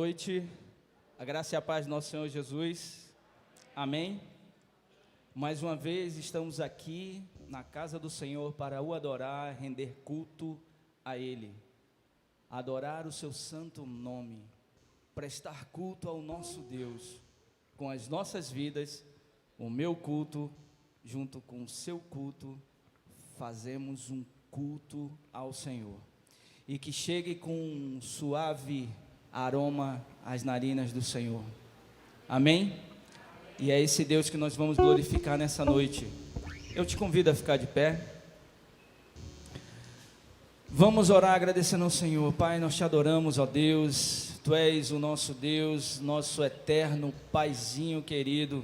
noite, a graça e a paz do nosso Senhor Jesus, amém? Mais uma vez estamos aqui na casa do Senhor para o adorar, render culto a Ele, adorar o seu santo nome, prestar culto ao nosso Deus, com as nossas vidas, o meu culto, junto com o seu culto, fazemos um culto ao Senhor, e que chegue com um suave aroma às narinas do Senhor, amém? E é esse Deus que nós vamos glorificar nessa noite. Eu te convido a ficar de pé. Vamos orar agradecendo ao Senhor. Pai, nós te adoramos, ó Deus. Tu és o nosso Deus, nosso eterno Paizinho querido.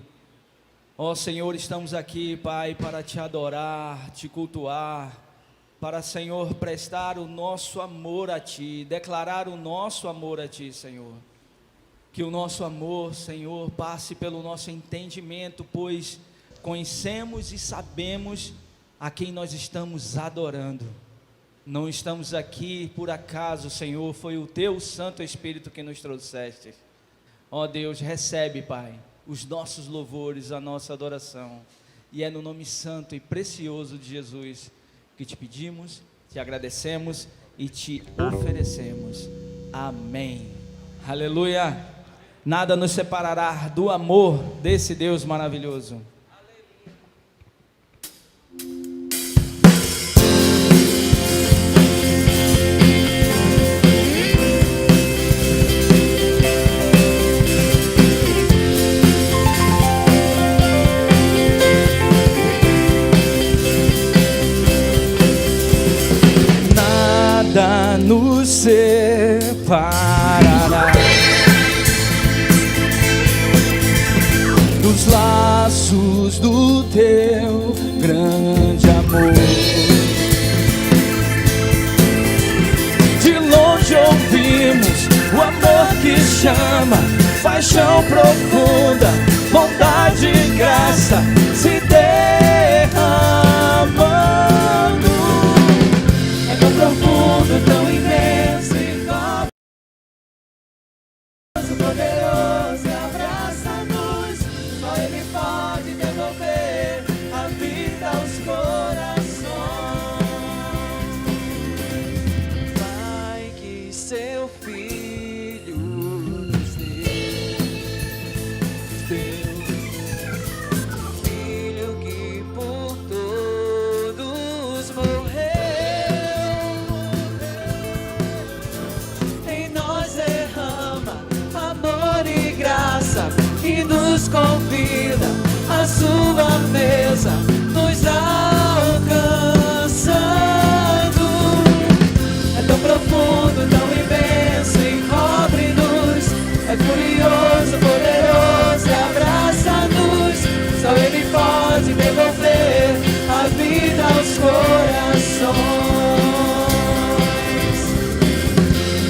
Ó Senhor, estamos aqui, Pai, para te adorar, te cultuar, para, Senhor, prestar o nosso amor a Ti, declarar o nosso amor a Ti, Senhor. Que o nosso amor, Senhor, passe pelo nosso entendimento, pois conhecemos e sabemos a quem nós estamos adorando. Não estamos aqui por acaso, Senhor, foi o Teu Santo Espírito que nos trouxeste. Ó Deus, recebe, Pai, os nossos louvores, a nossa adoração. E é no nome santo e precioso de Jesus que te pedimos, te agradecemos e te oferecemos. Amém. Aleluia. Nada nos separará do amor desse Deus maravilhoso. Nada nos separará dos laços do Teu grande amor. De longe ouvimos o amor que chama, paixão profunda, bondade e graça se derramando. É tão profundo, tão imenso e poderoso, e abraça-nos. Só Ele pode devolver a vida aos corações. Pai, que seu Filho nos deu, Filho que por todos morreu, em nós derrama amor e graça, e nos convida à sua mesa, nos alcançando. É tão profundo, tão imenso e cobre-nos, é curioso, poderoso e abraça-nos. Só Ele pode devolver a vida aos corações.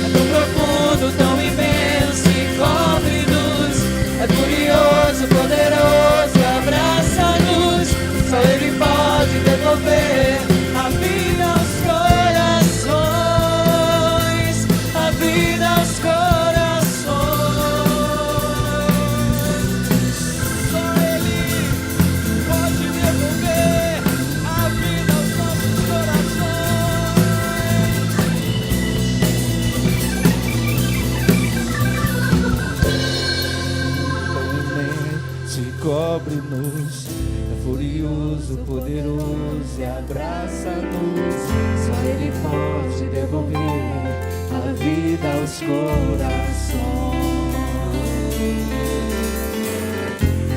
É tão profundo, tão imenso e cobre-nos, é curioso, poderoso e abraça-nos. Só Ele pode devolver a vida aos corações, a vida aos corações. Só Ele pode devolver a vida aos nossos corações. Se cobre-nos, é furioso, poderoso e abraça-nos. Só Ele pode devolver a vida aos corações.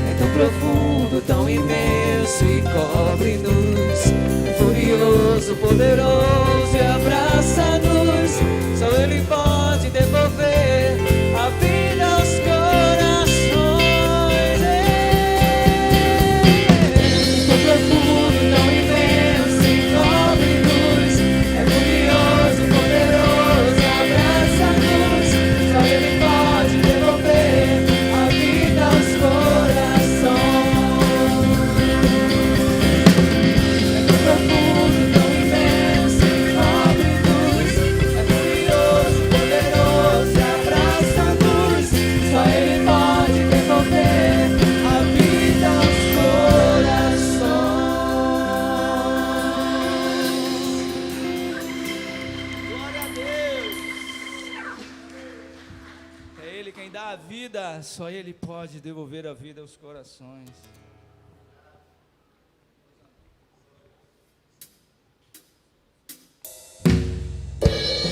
É tão profundo, tão imenso e cobre-nos, é furioso, poderoso e abraça-nos. Só Ele pode devolver a vida aos corações. Tão profundo, tão imenso e cobre-nos, é furioso, poderoso e abraça-nos. Só Ele pode dá a vida, só Ele pode devolver a vida aos corações.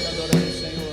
Adoramos, Senhor.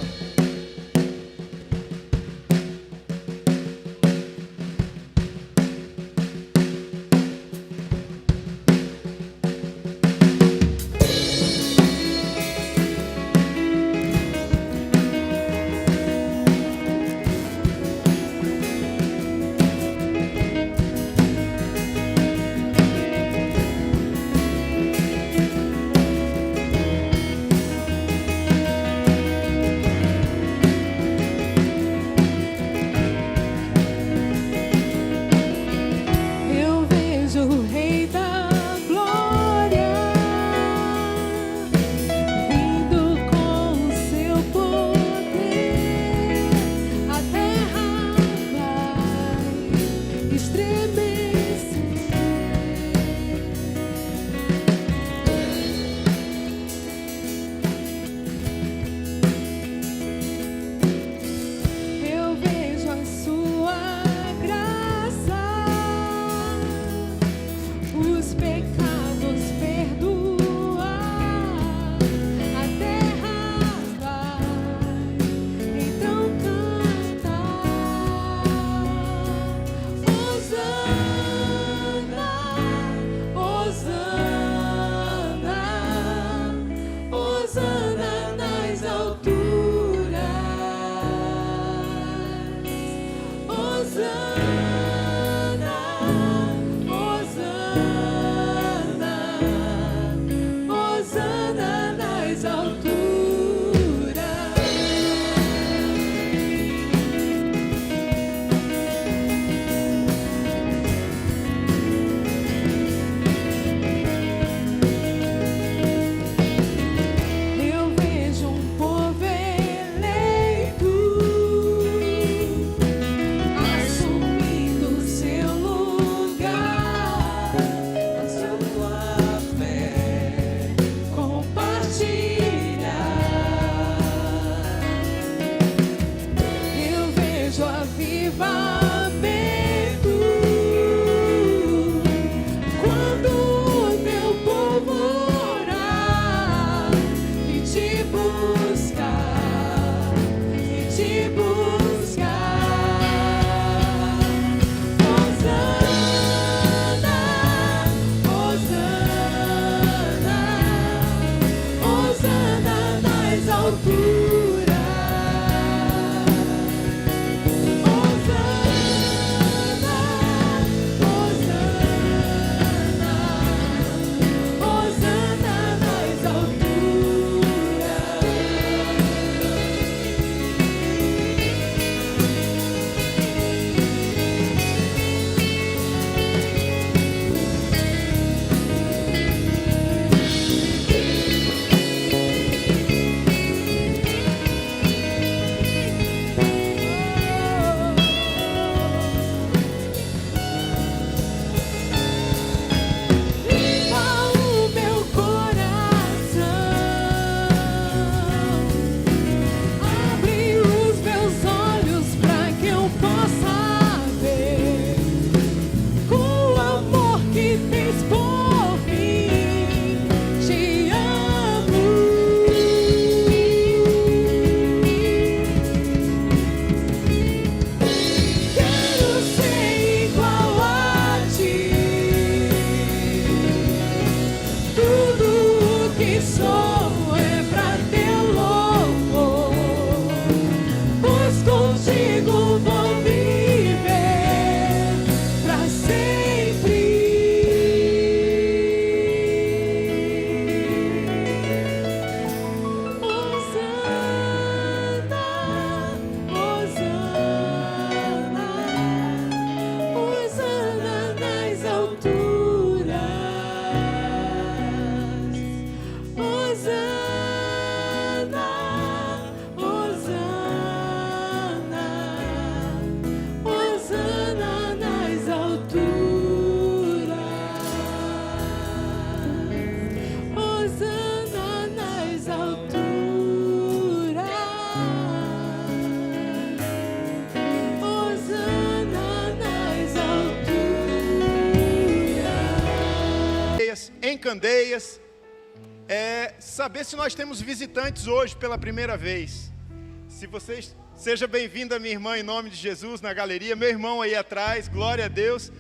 Candeias, saber se nós temos visitantes hoje pela primeira vez. Se vocês, seja bem-vinda minha irmã em nome de Jesus na galeria, meu irmão aí atrás, glória a Deus,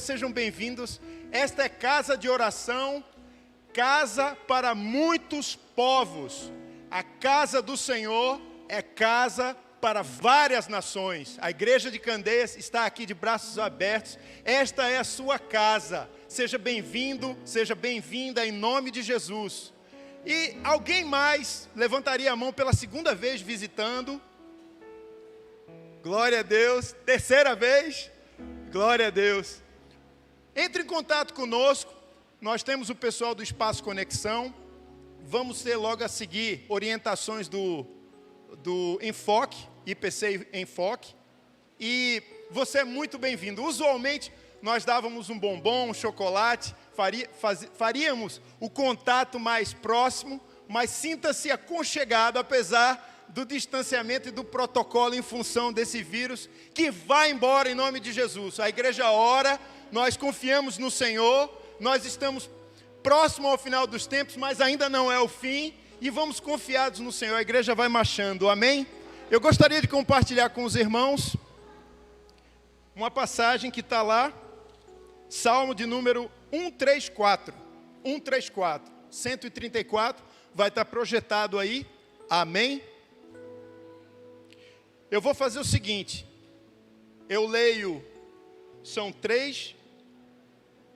sejam bem-vindos. Esta é casa de oração, casa para muitos povos. A casa do Senhor é casa para várias nações. A igreja de Candeias está aqui de braços abertos. Esta é a sua casa. Seja bem-vindo, seja bem-vinda em nome de Jesus. E alguém mais levantaria a mão pela segunda vez visitando? Glória a Deus. Terceira vez? Glória a Deus. Entre em contato conosco. Nós temos o pessoal do Espaço Conexão. Vamos ter logo a seguir orientações do Enfoque, IPC Enfoque. E você é muito bem-vindo. Usualmente, nós dávamos um bombom, um chocolate, faríamos o contato mais próximo, mas sinta-se aconchegado, apesar do distanciamento e do protocolo em função desse vírus, que vai embora em nome de Jesus. A igreja ora, nós confiamos no Senhor, nós estamos próximo ao final dos tempos, mas ainda não é o fim, e vamos confiados no Senhor. A igreja vai marchando, amém? Eu gostaria de compartilhar com os irmãos uma passagem que está lá, Salmo de número 134, 134, vai estar projetado aí, amém? Eu vou fazer o seguinte, eu leio, são 3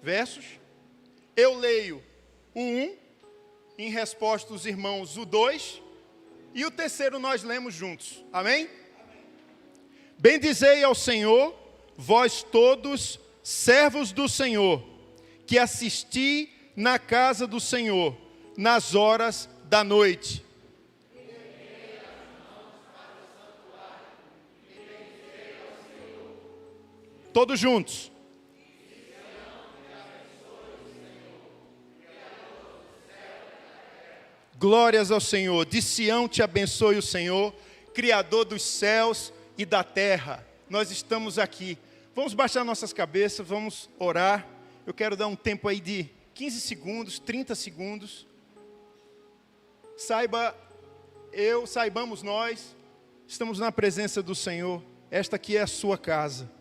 versos, eu leio o 1, em resposta aos irmãos o 2, e o terceiro nós lemos juntos, amém? Bendizei ao Senhor, vós todos, servos do Senhor, que assisti na casa do Senhor, nas horas da noite. Todos juntos. Glórias ao Senhor. De Sião te abençoe o Senhor, Criador dos céus e da terra. Nós estamos aqui. Vamos baixar nossas cabeças, vamos orar. Eu quero dar um tempo aí de 15 segundos, 30 segundos. Saibamos nós, estamos na presença do Senhor. Esta aqui é a sua casa.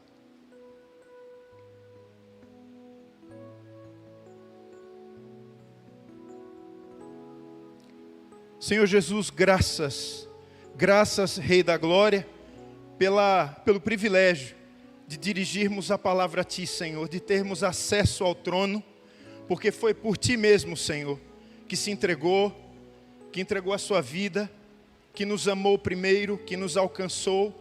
Senhor Jesus, graças, Rei da Glória, pelo privilégio de dirigirmos a palavra a Ti, Senhor, de termos acesso ao trono, porque foi por Ti mesmo, Senhor, que se entregou, que entregou a sua vida, que nos amou primeiro, que nos alcançou.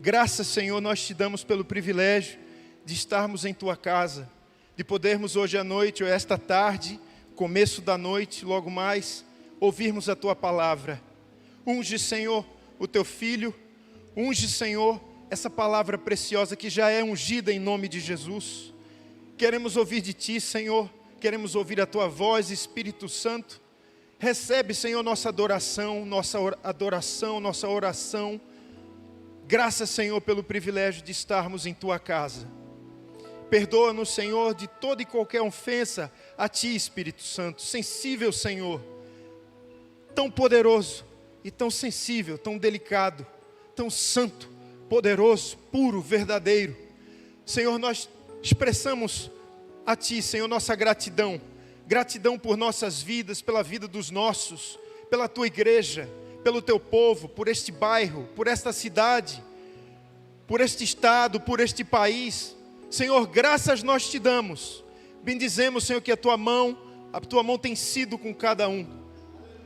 Graças, Senhor, nós Te damos pelo privilégio de estarmos em Tua casa, de podermos hoje à noite, ou esta tarde, começo da noite, logo mais, ouvirmos a Tua palavra. Unge, Senhor, o Teu Filho, unge, Senhor, essa palavra preciosa que já é ungida em nome de Jesus. Queremos ouvir de Ti, Senhor, queremos ouvir a Tua voz, Espírito Santo. Recebe, Senhor, nossa adoração, nossa oração. Graças, Senhor, pelo privilégio de estarmos em Tua casa. Perdoa-nos, Senhor, de toda e qualquer ofensa a Ti, Espírito Santo. Sensível, Senhor, tão poderoso e tão sensível, tão delicado, tão santo, poderoso, puro, verdadeiro. Senhor, nós expressamos a Ti, Senhor, nossa gratidão. Gratidão por nossas vidas, pela vida dos nossos, pela Tua igreja, pelo Teu povo, por este bairro, por esta cidade, por este estado, por este país. Senhor, graças nós Te damos. Bendizemos, Senhor, que a Tua mão tem sido com cada um.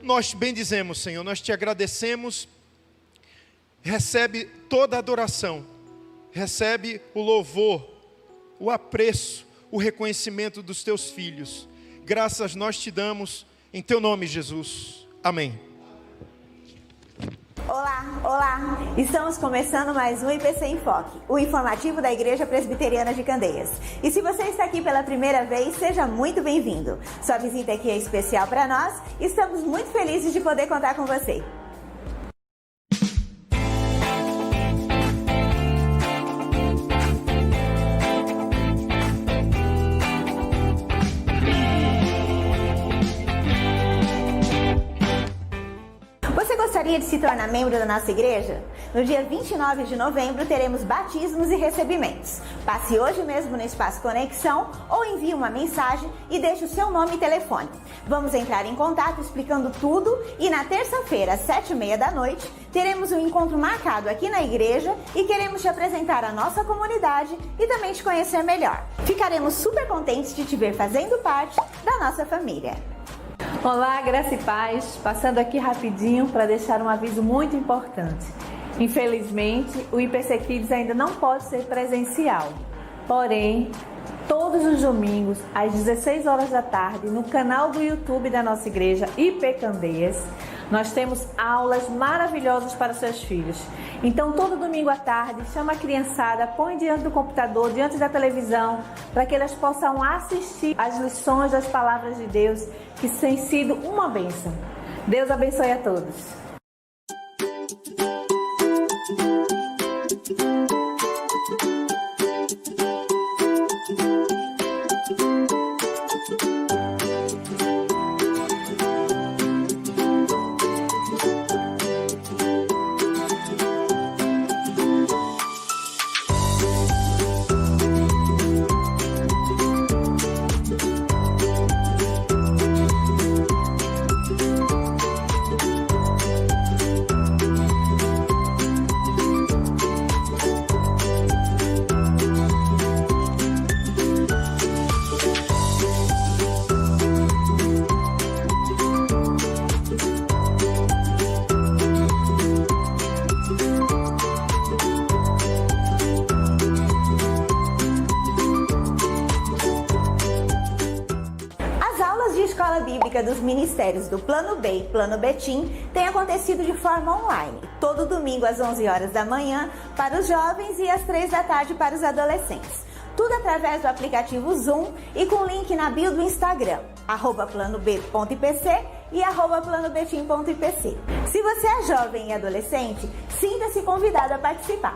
Nós bendizemos, Senhor, nós Te agradecemos. Recebe toda a adoração, recebe o louvor, o apreço, o reconhecimento dos Teus filhos. Graças nós Te damos, em Teu nome, Jesus. Amém. Olá! Estamos começando mais um IPC Enfoque, o informativo da Igreja Presbiteriana de Candeias. E se você está aqui pela primeira vez, seja muito bem-vindo. Sua visita aqui é especial para nós e estamos muito felizes de poder contar com você. Gostaria de se tornar membro da nossa igreja? No dia 29 de novembro teremos batismos e recebimentos. Passe hoje mesmo no Espaço Conexão ou envie uma mensagem e deixe o seu nome e telefone. Vamos entrar em contato explicando tudo e na terça-feira, às 7h30 da noite, teremos um encontro marcado aqui na igreja e queremos te apresentar a nossa comunidade e também te conhecer melhor. Ficaremos super contentes de te ver fazendo parte da nossa família. Olá, graça e paz. Passando aqui rapidinho para deixar um aviso muito importante. Infelizmente, o IPC Kids ainda não pode ser presencial. Porém, todos os domingos, às 16 horas da tarde, no canal do YouTube da nossa igreja, IP Candeias, nós temos aulas maravilhosas para seus filhos. Então, todo domingo à tarde, chama a criançada, põe diante do computador, diante da televisão, para que elas possam assistir às lições das palavras de Deus, que tem sido uma bênção. Deus abençoe a todos. Dos ministérios do Plano B e Plano Betim tem acontecido de forma online, todo domingo às 11 horas da manhã para os jovens e às 3 da tarde para os adolescentes. Tudo através do aplicativo Zoom e com link na bio do Instagram, @planob.ipc e @planobetim.ipc. Se você é jovem e adolescente, sinta-se convidado a participar.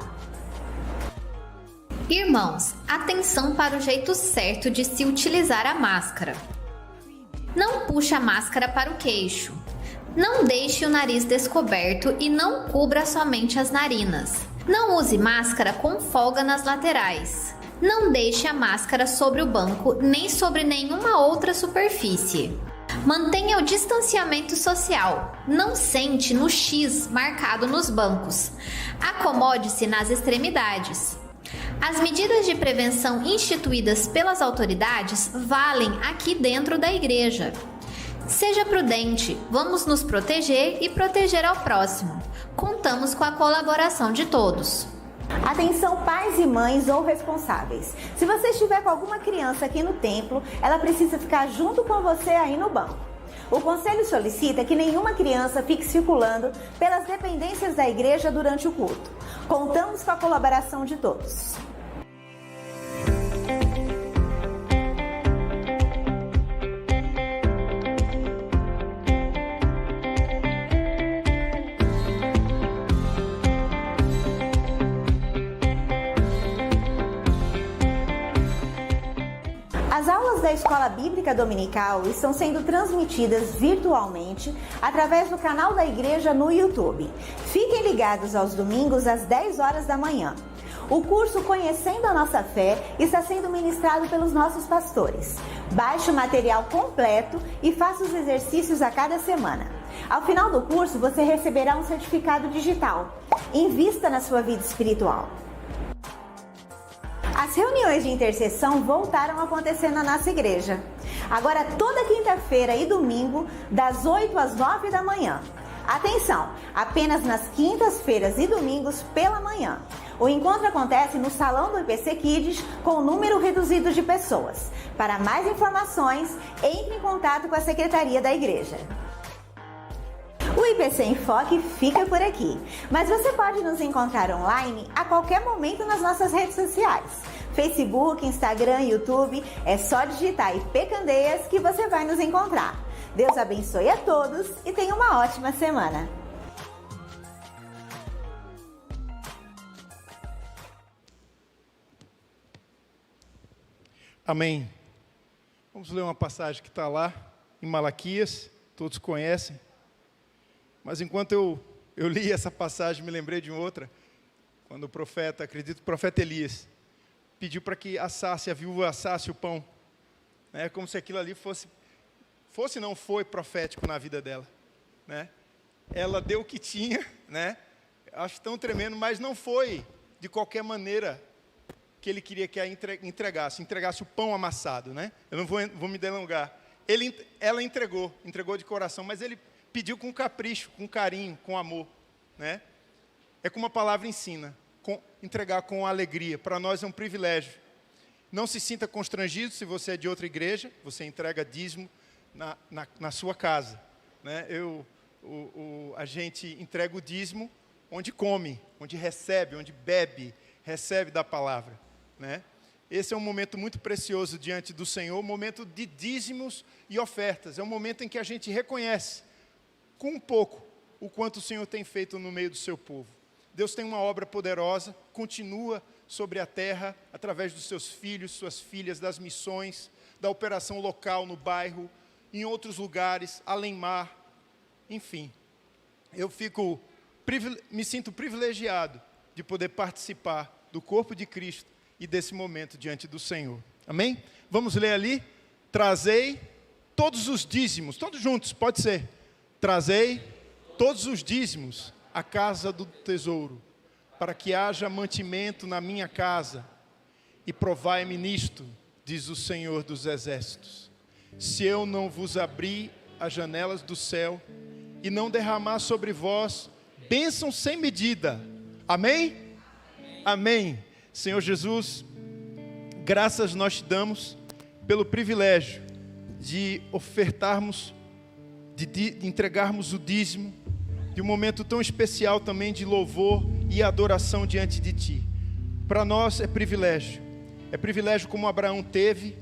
Irmãos, atenção para o jeito certo de se utilizar a máscara. Não puxe a máscara para o queixo. Não deixe o nariz descoberto e não cubra somente as narinas. Não use máscara com folga nas laterais. Não deixe a máscara sobre o banco nem sobre nenhuma outra superfície. Mantenha o distanciamento social. Não sente no X marcado nos bancos. Acomode-se nas extremidades. As medidas de prevenção instituídas pelas autoridades valem aqui dentro da igreja. Seja prudente, vamos nos proteger e proteger ao próximo. Contamos com a colaboração de todos. Atenção pais e mães ou responsáveis. Se você estiver com alguma criança aqui no templo, ela precisa ficar junto com você aí no banco. O conselho solicita que nenhuma criança fique circulando pelas dependências da igreja durante o culto. Contamos com a colaboração de todos. As aulas da Escola Bíblica Dominical estão sendo transmitidas virtualmente através do canal da igreja no YouTube. Fiquem ligados aos domingos às 10 horas da manhã. O curso Conhecendo a Nossa Fé está sendo ministrado pelos nossos pastores. Baixe o material completo e faça os exercícios a cada semana. Ao final do curso, você receberá um certificado digital. Invista na sua vida espiritual. As reuniões de intercessão voltaram a acontecer na nossa igreja. Agora toda quinta-feira e domingo, das 8 às 9 da manhã. Atenção, apenas nas quintas-feiras e domingos pela manhã. O encontro acontece no salão do IPC Kids com um número reduzido de pessoas. Para mais informações, entre em contato com a secretaria da igreja. O IPC Enfoque fica por aqui, mas você pode nos encontrar online a qualquer momento nas nossas redes sociais. Facebook, Instagram, YouTube, é só digitar IP Candeias que você vai nos encontrar. Deus abençoe a todos e tenha uma ótima semana. Amém. Vamos ler uma passagem que está lá em Malaquias, todos conhecem. Mas enquanto eu eu li essa passagem, me lembrei de outra, quando o profeta, acredito, o profeta Elias, pediu para que a viúva assasse o pão. É como se aquilo ali não foi profético na vida dela. Né? Ela deu o que tinha, né? Acho tão tremendo, mas não foi de qualquer maneira que ele queria que a entregasse o pão amassado. Né? Eu não vou me delongar. Ela entregou de coração, mas ele pediu com capricho, com carinho, com amor. Né? É como a palavra ensina, entregar com alegria. Para nós é um privilégio. Não se sinta constrangido se você é de outra igreja, você entrega dízimo na sua casa. Né? A gente entrega o dízimo onde come, onde recebe, onde bebe, recebe da palavra. Né? Esse é um momento muito precioso diante do Senhor, um momento de dízimos e ofertas. É um momento em que a gente reconhece, com um pouco, o quanto o Senhor tem feito no meio do seu povo. Deus tem uma obra poderosa, continua sobre a terra, através dos seus filhos, suas filhas, das missões, da operação local no bairro, em outros lugares, além mar, enfim. Eu me sinto privilegiado de poder participar do corpo de Cristo e desse momento diante do Senhor. Amém? Vamos ler ali. Trazei todos os dízimos, todos juntos, pode ser. Trazei todos os dízimos à casa do tesouro, para que haja mantimento na minha casa, e provai-me nisto, diz o Senhor dos Exércitos, se eu não vos abrir as janelas do céu, e não derramar sobre vós bênção sem medida. Amém? Amém. Senhor Jesus, graças nós te damos pelo privilégio de ofertarmos, de entregarmos o dízimo, de um momento tão especial também de louvor e adoração diante de Ti. Para nós é privilégio como Abraão teve,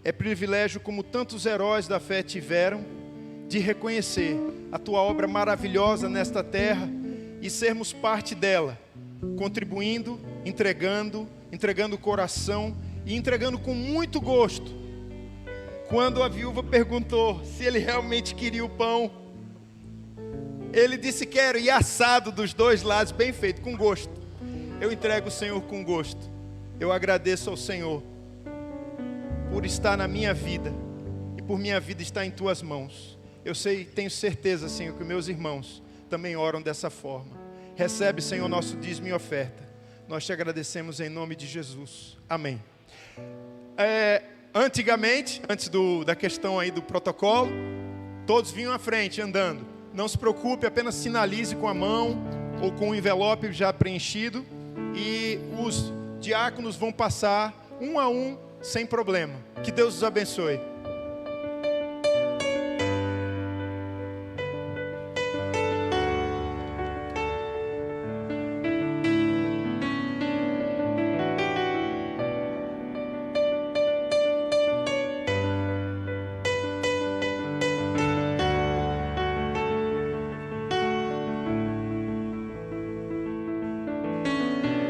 é privilégio como tantos heróis da fé tiveram, de reconhecer a Tua obra maravilhosa nesta terra e sermos parte dela, contribuindo, entregando o coração e entregando com muito gosto. Quando a viúva perguntou se ele realmente queria o pão, ele disse: quero, e assado dos dois lados, bem feito, com gosto. Eu entrego o Senhor com gosto. Eu agradeço ao Senhor por estar na minha vida e por minha vida estar em Tuas mãos. Eu tenho certeza, Senhor, que meus irmãos também oram dessa forma. Recebe, Senhor, nosso dízimo e oferta. Nós te agradecemos em nome de Jesus. Amém. Antigamente, antes da questão aí do protocolo, todos vinham à frente andando. Não se preocupe, apenas sinalize com a mão ou com o envelope já preenchido e os diáconos vão passar um a um sem problema. Que Deus os abençoe.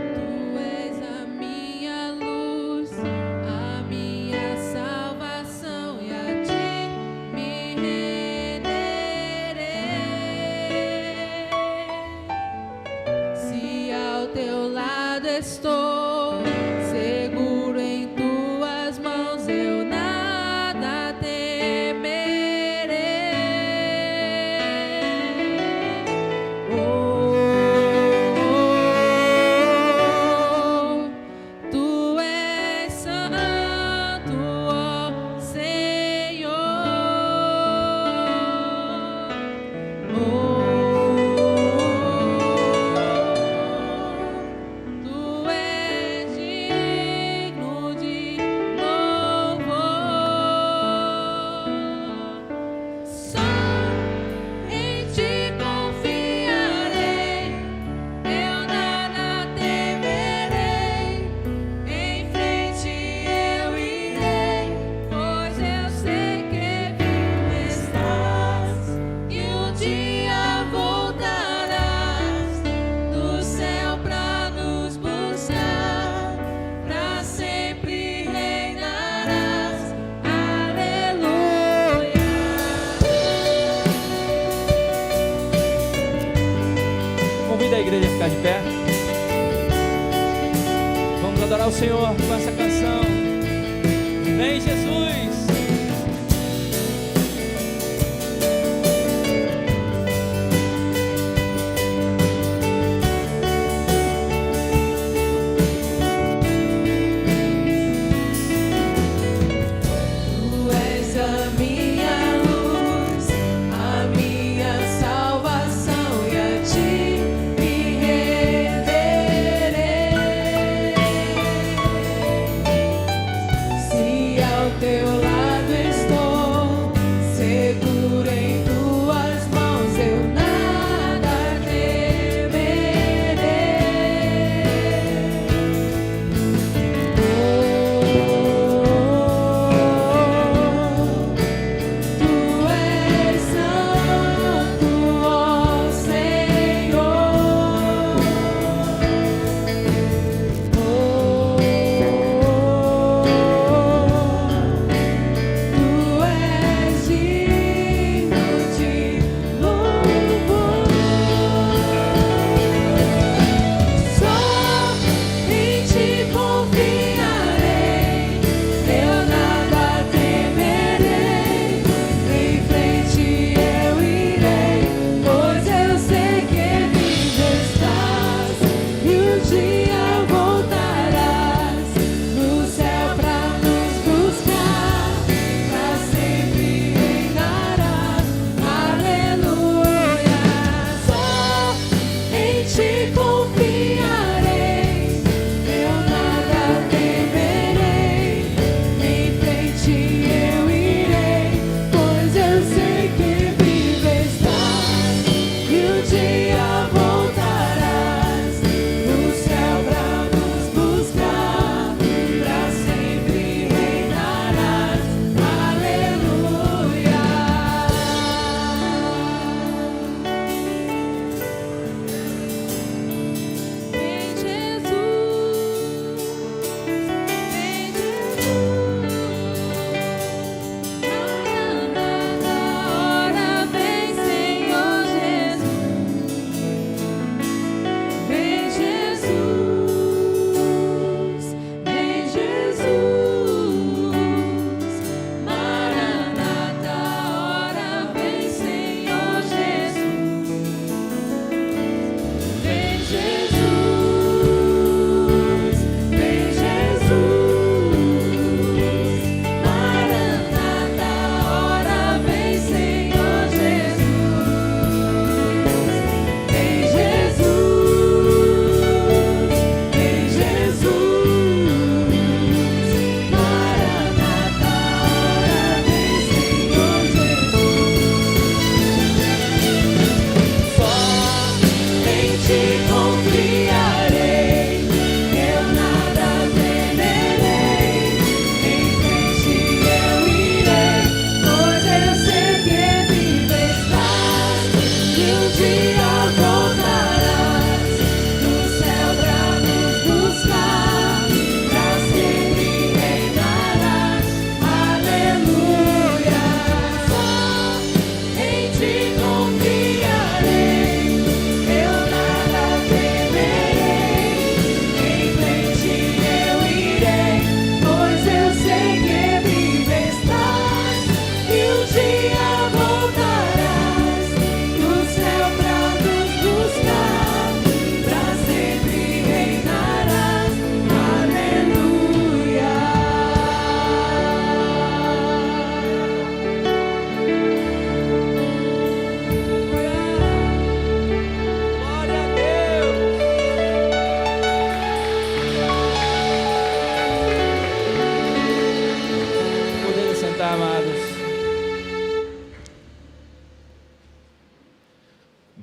Tu és a minha luz, a minha salvação. adorar o Senhor com essa canção. Vem, Jesus.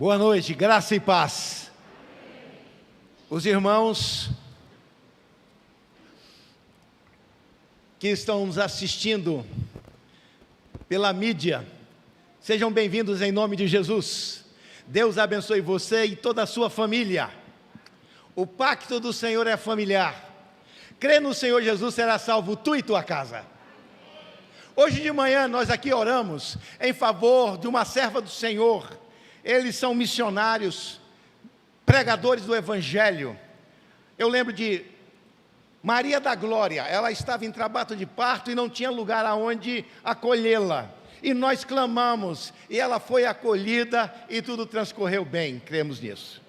Boa noite, graça e paz. Os irmãos que estão nos assistindo pela mídia, sejam bem-vindos em nome de Jesus. Deus abençoe você e toda a sua família. O pacto do Senhor é familiar. Crê no Senhor Jesus, será salvo tu e tua casa. Hoje de manhã nós aqui oramos em favor de uma serva do Senhor. Eles são missionários, pregadores do Evangelho. Eu lembro de Maria da Glória, ela estava em trabalho de parto e não tinha lugar aonde acolhê-la. E nós clamamos, e ela foi acolhida e tudo transcorreu bem, cremos nisso.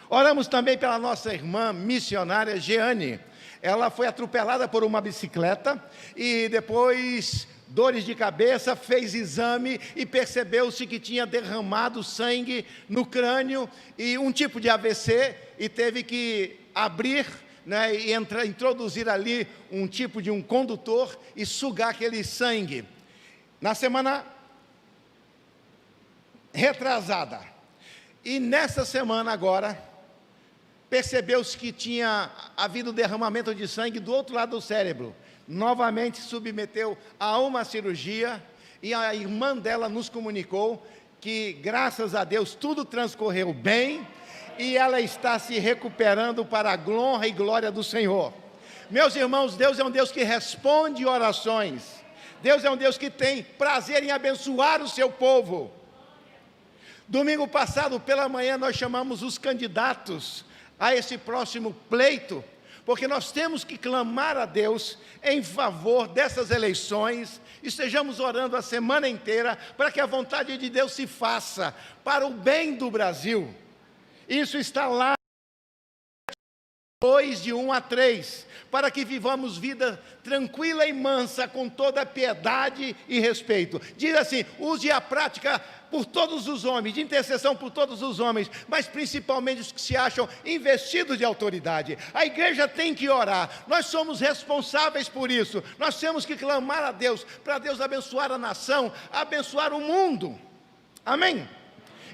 Oramos também pela nossa irmã missionária Jeane. Ela foi atropelada por uma bicicleta e depois dores de cabeça, fez exame e percebeu-se que tinha derramado sangue no crânio e um tipo de AVC e teve que abrir, né, e introduzir ali um tipo de um condutor e sugar aquele sangue. Na semana retrasada, e nessa semana agora, percebeu-se que tinha havido derramamento de sangue do outro lado do cérebro. Novamente submeteu a uma cirurgia, e a irmã dela nos comunicou que, graças a Deus, tudo transcorreu bem, e ela está se recuperando para a honra e glória do Senhor. Meus irmãos, Deus é um Deus que responde orações. Deus é um Deus que tem prazer em abençoar o seu povo. Domingo passado, pela manhã, nós chamamos os candidatos a esse próximo pleito, porque nós temos que clamar a Deus em favor dessas eleições, e estejamos orando a semana inteira para que a vontade de Deus se faça para o bem do Brasil. Isso está lá, 2, de 1 a 3, para que vivamos vida tranquila e mansa, com toda piedade e respeito. Diz assim: use a prática por todos os homens, de intercessão por todos os homens, mas principalmente os que se acham investidos de autoridade. A igreja tem que orar, nós somos responsáveis por isso, nós temos que clamar a Deus, para Deus abençoar a nação, abençoar o mundo. Amém?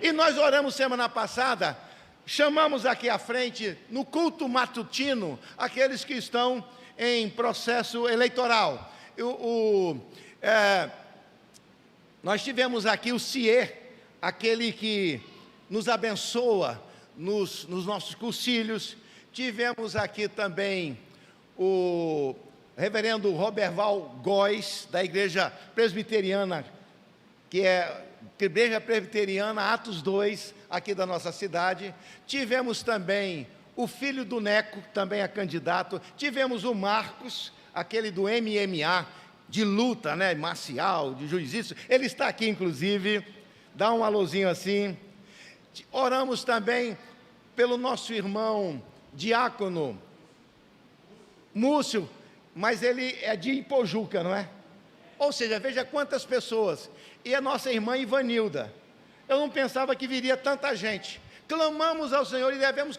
E nós oramos semana passada, chamamos aqui à frente, no culto matutino, aqueles que estão em processo eleitoral. Nós tivemos aqui o CIE, aquele que nos abençoa nos nossos cursilhos. Tivemos aqui também o reverendo Roberval Góes, da Igreja Presbiteriana, que é Igreja Presbiteriana Atos 2, aqui da nossa cidade. Tivemos também o filho do Neco, que também é candidato. Tivemos o Marcos, aquele do MMA, de luta, né, marcial, de jiu-jitsu. Ele está aqui, inclusive, dá um alôzinho assim. Oramos também pelo nosso irmão diácono Múcio, mas ele é de Ipojuca, não é? Ou seja, veja quantas pessoas. E a nossa irmã Ivanilda. Eu não pensava que viria tanta gente. Clamamos ao Senhor e devemos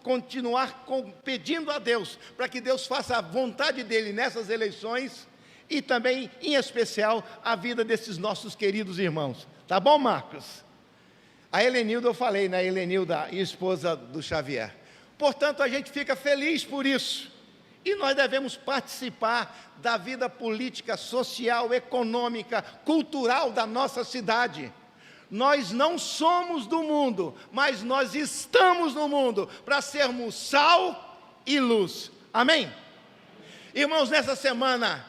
continuar pedindo a Deus, para que Deus faça a vontade dEle nessas eleições, e também, em especial, a vida desses nossos queridos irmãos. Tá bom, Marcos? A Helenilda, eu falei, né? Helenilda, esposa do Xavier. Portanto, a gente fica feliz por isso. E nós devemos participar da vida política, social, econômica, cultural da nossa cidade. Nós não somos do mundo, mas nós estamos no mundo para sermos sal e luz. Amém? Irmãos, nessa semana,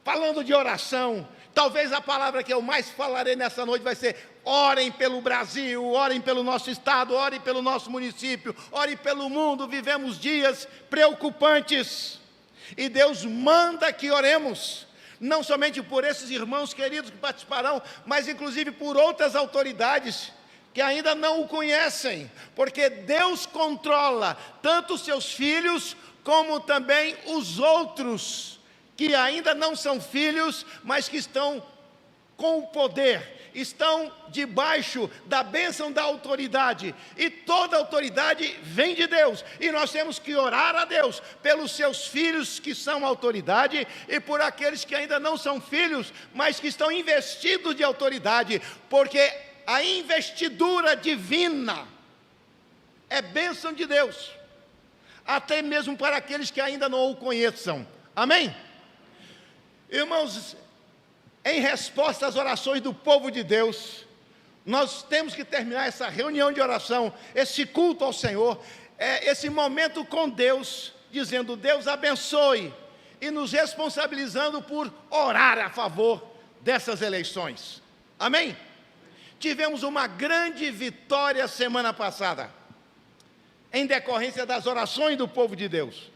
falando de oração, talvez a palavra que eu mais falarei nessa noite vai ser: orem pelo Brasil, orem pelo nosso estado, orem pelo nosso município, orem pelo mundo. Vivemos dias preocupantes e Deus manda que oremos, não somente por esses irmãos queridos que participarão, mas inclusive por outras autoridades que ainda não o conhecem, porque Deus controla tanto os seus filhos, como também os outros que ainda não são filhos, mas que estão com o poder, estão debaixo da bênção da autoridade, e toda autoridade vem de Deus, e nós temos que orar a Deus pelos seus filhos que são autoridade, e por aqueles que ainda não são filhos, mas que estão investidos de autoridade, porque a investidura divina é bênção de Deus, até mesmo para aqueles que ainda não o conheçam. Amém? Irmãos, em resposta às orações do povo de Deus, nós temos que terminar essa reunião de oração, esse culto ao Senhor, esse momento com Deus, dizendo: Deus abençoe, e nos responsabilizando por orar a favor dessas eleições. Amém? Tivemos uma grande vitória semana passada, em decorrência das orações do povo de Deus.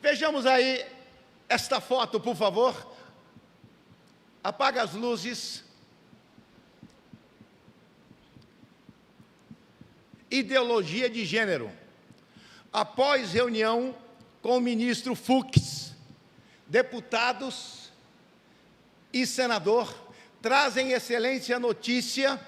Vejamos aí esta foto, por favor. Apaga as luzes. Ideologia de gênero. Após reunião com o ministro Fux, deputados e senador trazem excelente notícia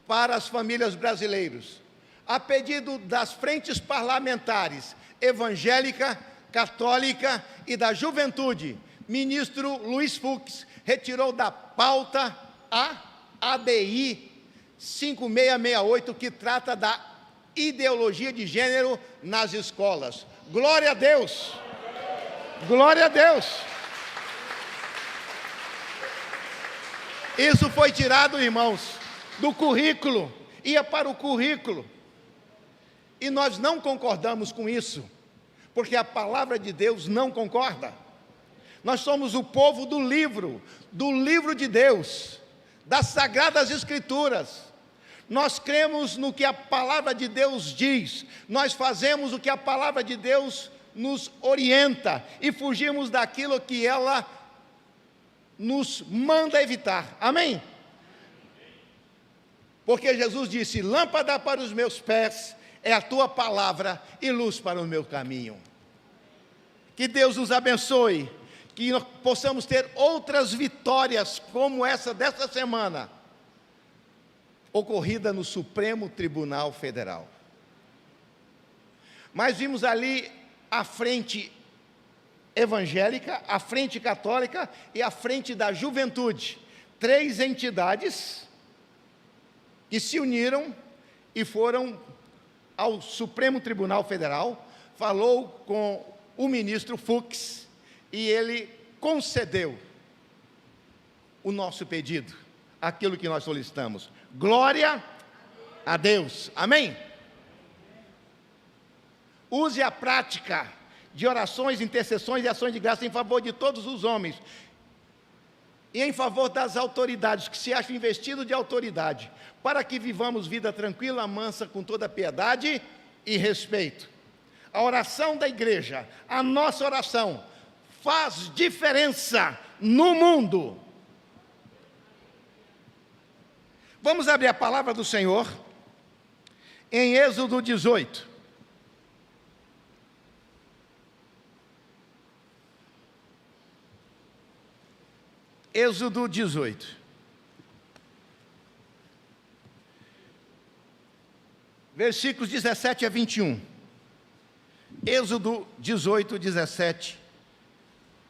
para as famílias brasileiras. A pedido das frentes parlamentares evangélica, católica e da juventude, ministro Luiz Fux retirou da pauta a ADI 5668, que trata da ideologia de gênero nas escolas. Glória a Deus! Glória a Deus! Isso foi tirado, irmãos, do currículo, ia para o currículo. E nós não concordamos com isso, porque a palavra de Deus não concorda. Nós somos o povo do livro de Deus, das Sagradas Escrituras. Nós cremos no que a palavra de Deus diz, nós fazemos o que a palavra de Deus nos orienta e fugimos daquilo que ela nos manda evitar. Amém? Porque Jesus disse: lâmpada para os meus pés é a tua palavra e luz para o meu caminho. Que Deus nos abençoe, que nós possamos ter outras vitórias como essa desta semana, ocorrida no Supremo Tribunal Federal. Mas vimos ali a frente evangélica, a frente católica e a frente da juventude. 3 entidades que se uniram e foram ao Supremo Tribunal Federal, falou com o ministro Fux e ele concedeu o nosso pedido, aquilo que nós solicitamos. Glória a Deus. Amém? Use a prática de orações, intercessões e ações de graça em favor de todos os homens e em favor das autoridades que se acham investidos de autoridade, para que vivamos vida tranquila, mansa, com toda piedade e respeito. A oração da igreja, a nossa oração, faz diferença no mundo. Vamos abrir a palavra do Senhor em Êxodo 18. Êxodo 18. Versículos 17 a 21. Êxodo 18, 17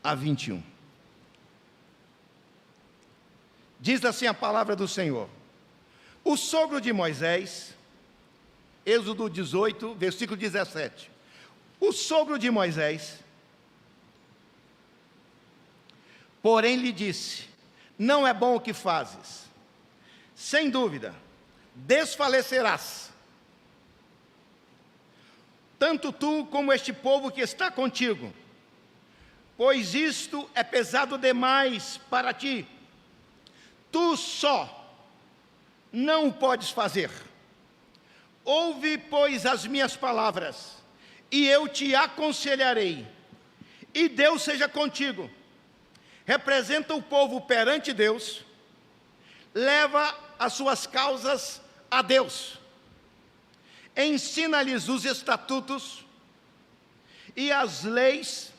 a 21. Diz assim a palavra do Senhor: o sogro de Moisés, Êxodo 18, versículo 17. O sogro de Moisés, porém, lhe disse: não é bom o que fazes, sem dúvida, desfalecerás, tanto tu como este povo que está contigo, pois isto é pesado demais para ti, tu só não o podes fazer. Ouve, pois, as minhas palavras, e eu te aconselharei, e Deus seja contigo. Representa o povo perante Deus, leva as suas causas a Deus, ensina-lhes os estatutos e as leis,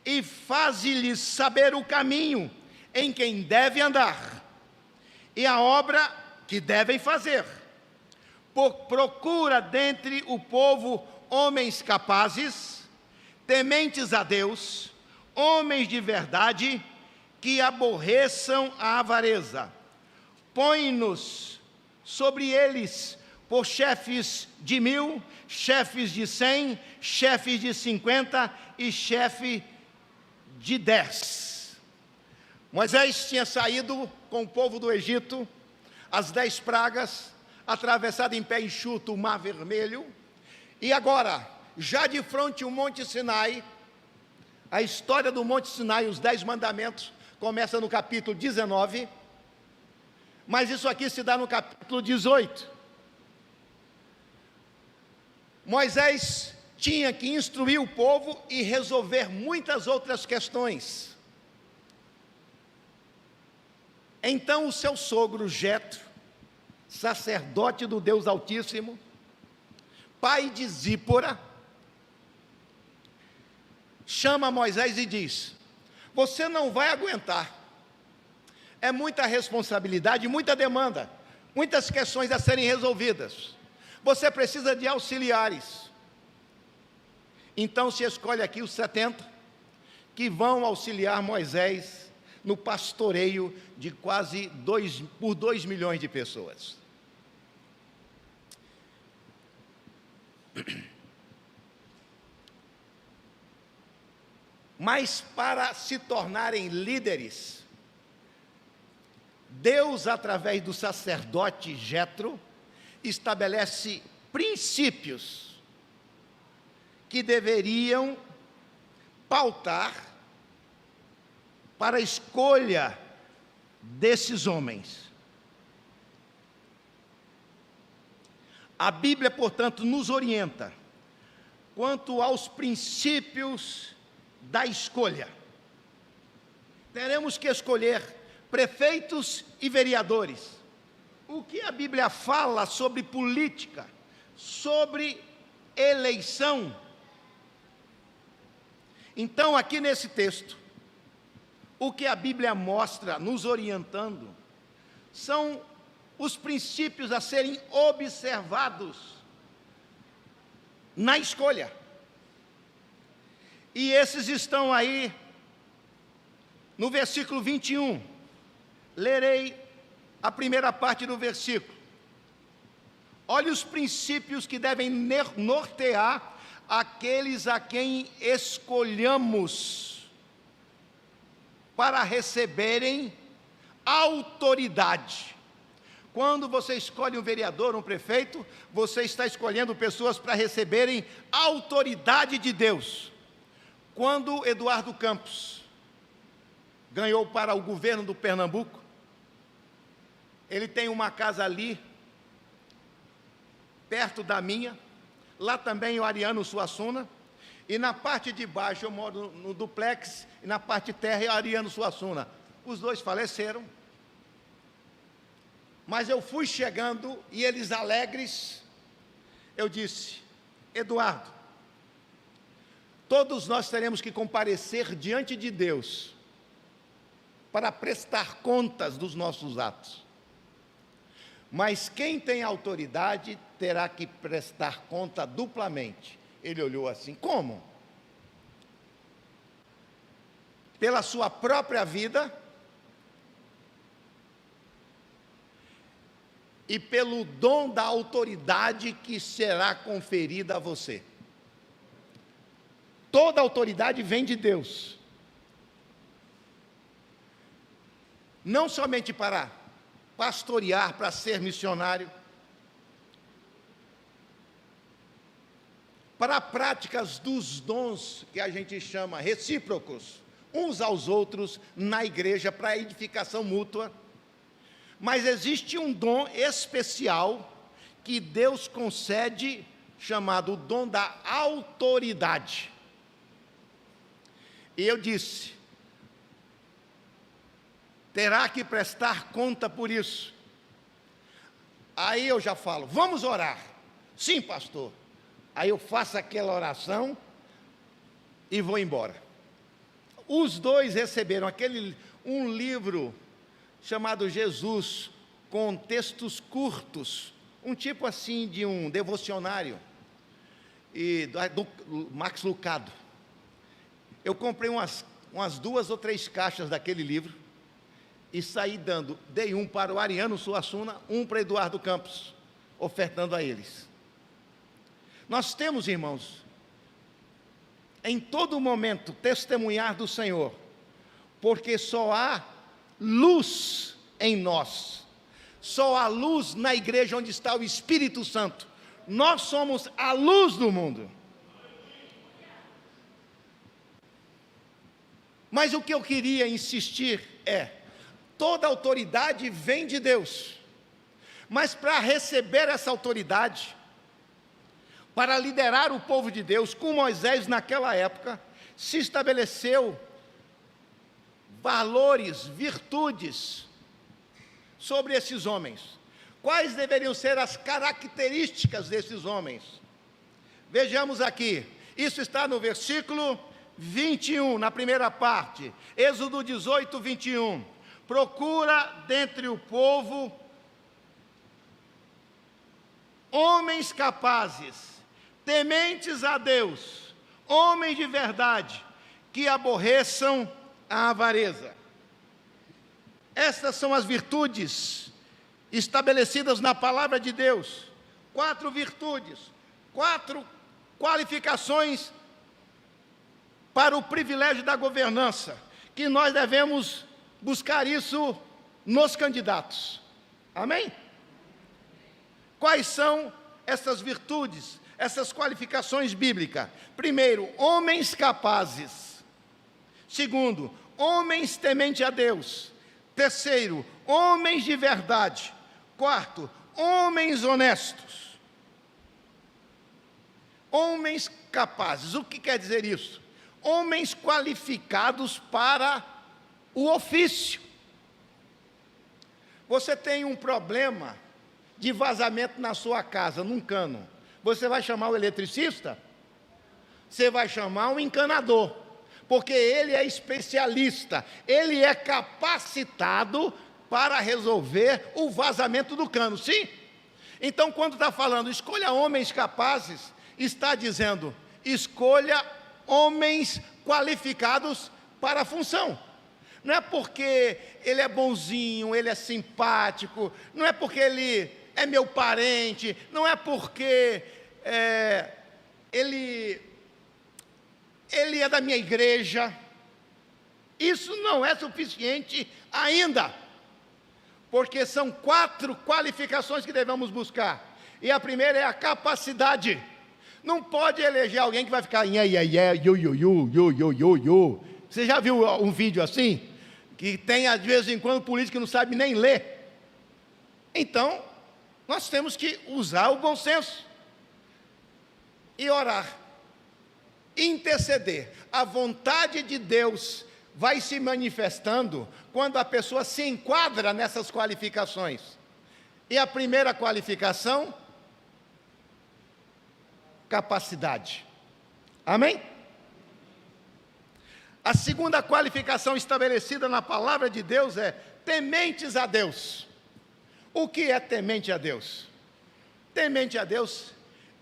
e faze-lhes saber o caminho em quem deve andar, e a obra que devem fazer. Procura dentre o povo homens capazes, tementes a Deus, homens de verdade, que aborreçam a avareza. Põe-nos sobre eles por chefes de 1000, chefes de 100, chefes de 50 e chefe de 10. Moisés tinha saído com o povo do Egito, as 10 pragas, atravessado em pé enxuto o Mar Vermelho, e agora, já de frente ao Monte Sinai, a história do Monte Sinai, os 10 mandamentos, começa no capítulo 19, mas isso aqui se dá no capítulo 18. Moisés tinha que instruir o povo e resolver muitas outras questões. Então o seu sogro Jetro, sacerdote do Deus Altíssimo, pai de Zípora, chama Moisés e diz: você não vai aguentar, é muita responsabilidade, muita demanda, muitas questões a serem resolvidas, você precisa de auxiliares. Então se escolhe aqui os 70 que vão auxiliar Moisés no pastoreio de quase 2 milhões de pessoas. Mas para se tornarem líderes, Deus, através do sacerdote Jetro, estabelece princípios que deveriam pautar para a escolha desses homens. A Bíblia, portanto, nos orienta quanto aos princípios da escolha. Teremos que escolher prefeitos e vereadores. O que a Bíblia fala sobre política, sobre eleição? Então, aqui nesse texto, o que a Bíblia mostra, nos orientando, são os princípios a serem observados na escolha. E esses estão aí no versículo 21. Lerei a primeira parte do versículo. Olha os princípios que devem nortear aqueles a quem escolhamos para receberem autoridade. Quando você escolhe um vereador, um prefeito, você está escolhendo pessoas para receberem autoridade de Deus. Quando Eduardo Campos ganhou para o governo do Pernambuco, ele tem uma casa ali, perto da minha, lá também o Ariano Suassuna, e na parte de baixo eu moro no duplex, e na parte de terra é o Ariano Suassuna. Os dois faleceram, mas eu fui chegando e eles alegres, eu disse: Eduardo, todos nós teremos que comparecer diante de Deus para prestar contas dos nossos atos. Mas quem tem autoridade terá que prestar conta duplamente. Ele olhou assim: como? Pela sua própria vida e pelo dom da autoridade que será conferida a você. Toda autoridade vem de Deus. Não somente para pastorear, para ser missionário, para práticas dos dons que a gente chama recíprocos, uns aos outros na igreja, para edificação mútua. Mas existe um dom especial que Deus concede, chamado o dom da autoridade. E eu disse: terá que prestar conta por isso. Aí eu já falo: vamos orar. Sim, pastor. Aí eu faço aquela oração e vou embora. Os dois receberam um livro chamado Jesus, com textos curtos, um tipo assim de um devocionário, do Max Lucado. Eu comprei umas 2 ou 3 caixas daquele livro e saí dei um para o Ariano Suassuna, um para Eduardo Campos, ofertando a eles. Nós temos, irmãos, em todo momento, testemunhar do Senhor, porque só há luz em nós, só há luz na igreja onde está o Espírito Santo. Nós somos a luz do mundo. Mas o que eu queria insistir é: toda autoridade vem de Deus, mas para receber essa autoridade, para liderar o povo de Deus, com Moisés naquela época, se estabeleceu valores, virtudes sobre esses homens. Quais deveriam ser as características desses homens? Vejamos aqui, isso está no versículo 21, na primeira parte, Êxodo 18, 21. Procura dentre o povo homens capazes, tementes a Deus, homens de verdade, que aborreçam a avareza. Estas são as virtudes estabelecidas na palavra de Deus. 4 virtudes, 4 qualificações para o privilégio da governança, que nós devemos buscar isso nos candidatos. Amém? Quais são essas virtudes, essas qualificações bíblicas? Primeiro, homens capazes. Segundo, homens tementes a Deus. Terceiro, homens de verdade. Quarto, homens honestos. Homens capazes. O que quer dizer isso? Homens qualificados para o ofício. Você tem um problema de vazamento na sua casa, num cano. Você vai chamar o eletricista? Você vai chamar um encanador, porque ele é especialista, ele é capacitado para resolver o vazamento do cano, sim? Então, quando está falando, escolha homens capazes, está dizendo, escolha homens qualificados para a função. Não é porque ele é bonzinho, ele é simpático, não é porque ele é meu parente, não é porque ele é da minha igreja. Isso não é suficiente ainda, porque são 4 qualificações que devemos buscar. E a primeira é a capacidade. Não pode eleger alguém que vai ficar yo. Você já viu um vídeo assim? Que tem, de vez em quando, político que não sabe nem ler. Então, nós temos que usar o bom senso e orar, interceder. A vontade de Deus vai se manifestando quando a pessoa se enquadra nessas qualificações. E a primeira qualificação, capacidade. Amém? A segunda qualificação estabelecida na palavra de Deus é tementes a Deus. O que é temente a Deus? Temente a Deus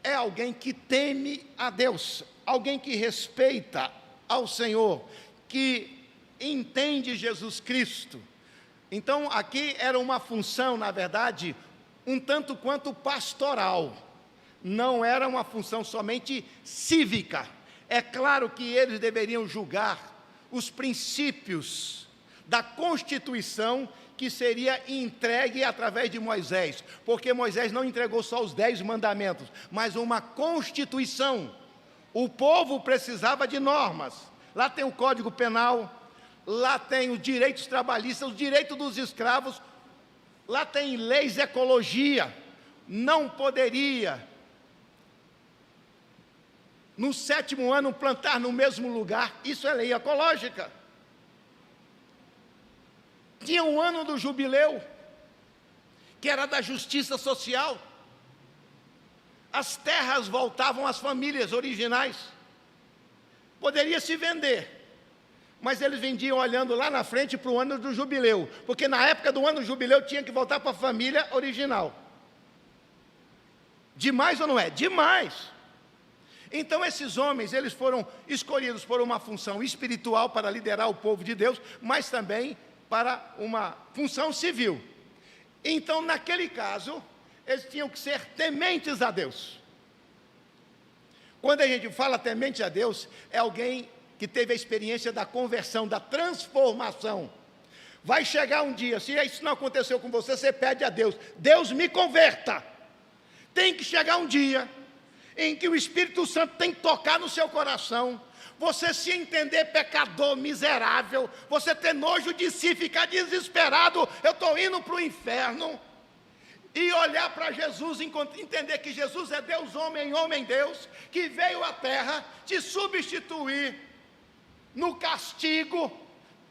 é alguém que teme a Deus, alguém que respeita ao Senhor, que entende Jesus Cristo. Então, aqui era uma função, na verdade, um tanto quanto pastoral. Não era uma função somente cívica. É claro que eles deveriam julgar os princípios da Constituição que seria entregue através de Moisés, porque Moisés não entregou só os 10 mandamentos, mas uma Constituição. O povo precisava de normas. Lá tem o Código Penal, lá tem os direitos trabalhistas, os direitos dos escravos, lá tem leis de ecologia. Não poderia, no 7º ano, plantar no mesmo lugar. Isso é lei ecológica. Tinha um ano do jubileu, que era da justiça social. As terras voltavam às famílias originais. Poderia se vender, mas eles vendiam olhando lá na frente para o ano do jubileu, porque na época do ano do jubileu tinha que voltar para a família original. Demais ou não é? Demais. Então esses homens, eles foram escolhidos por uma função espiritual para liderar o povo de Deus, mas também para uma função civil. Então, naquele caso, eles tinham que ser tementes a Deus. Quando a gente fala temente a Deus, é alguém que teve a experiência da conversão, da transformação. Vai chegar um dia, se isso não aconteceu com você, você pede a Deus, Deus me converta. Tem que chegar um dia em que o Espírito Santo tem que tocar no seu coração, você se entender pecador, miserável, você ter nojo de si, ficar desesperado, eu estou indo para o inferno, e olhar para Jesus, entender que Jesus é Deus homem, homem Deus, que veio à terra te substituir no castigo,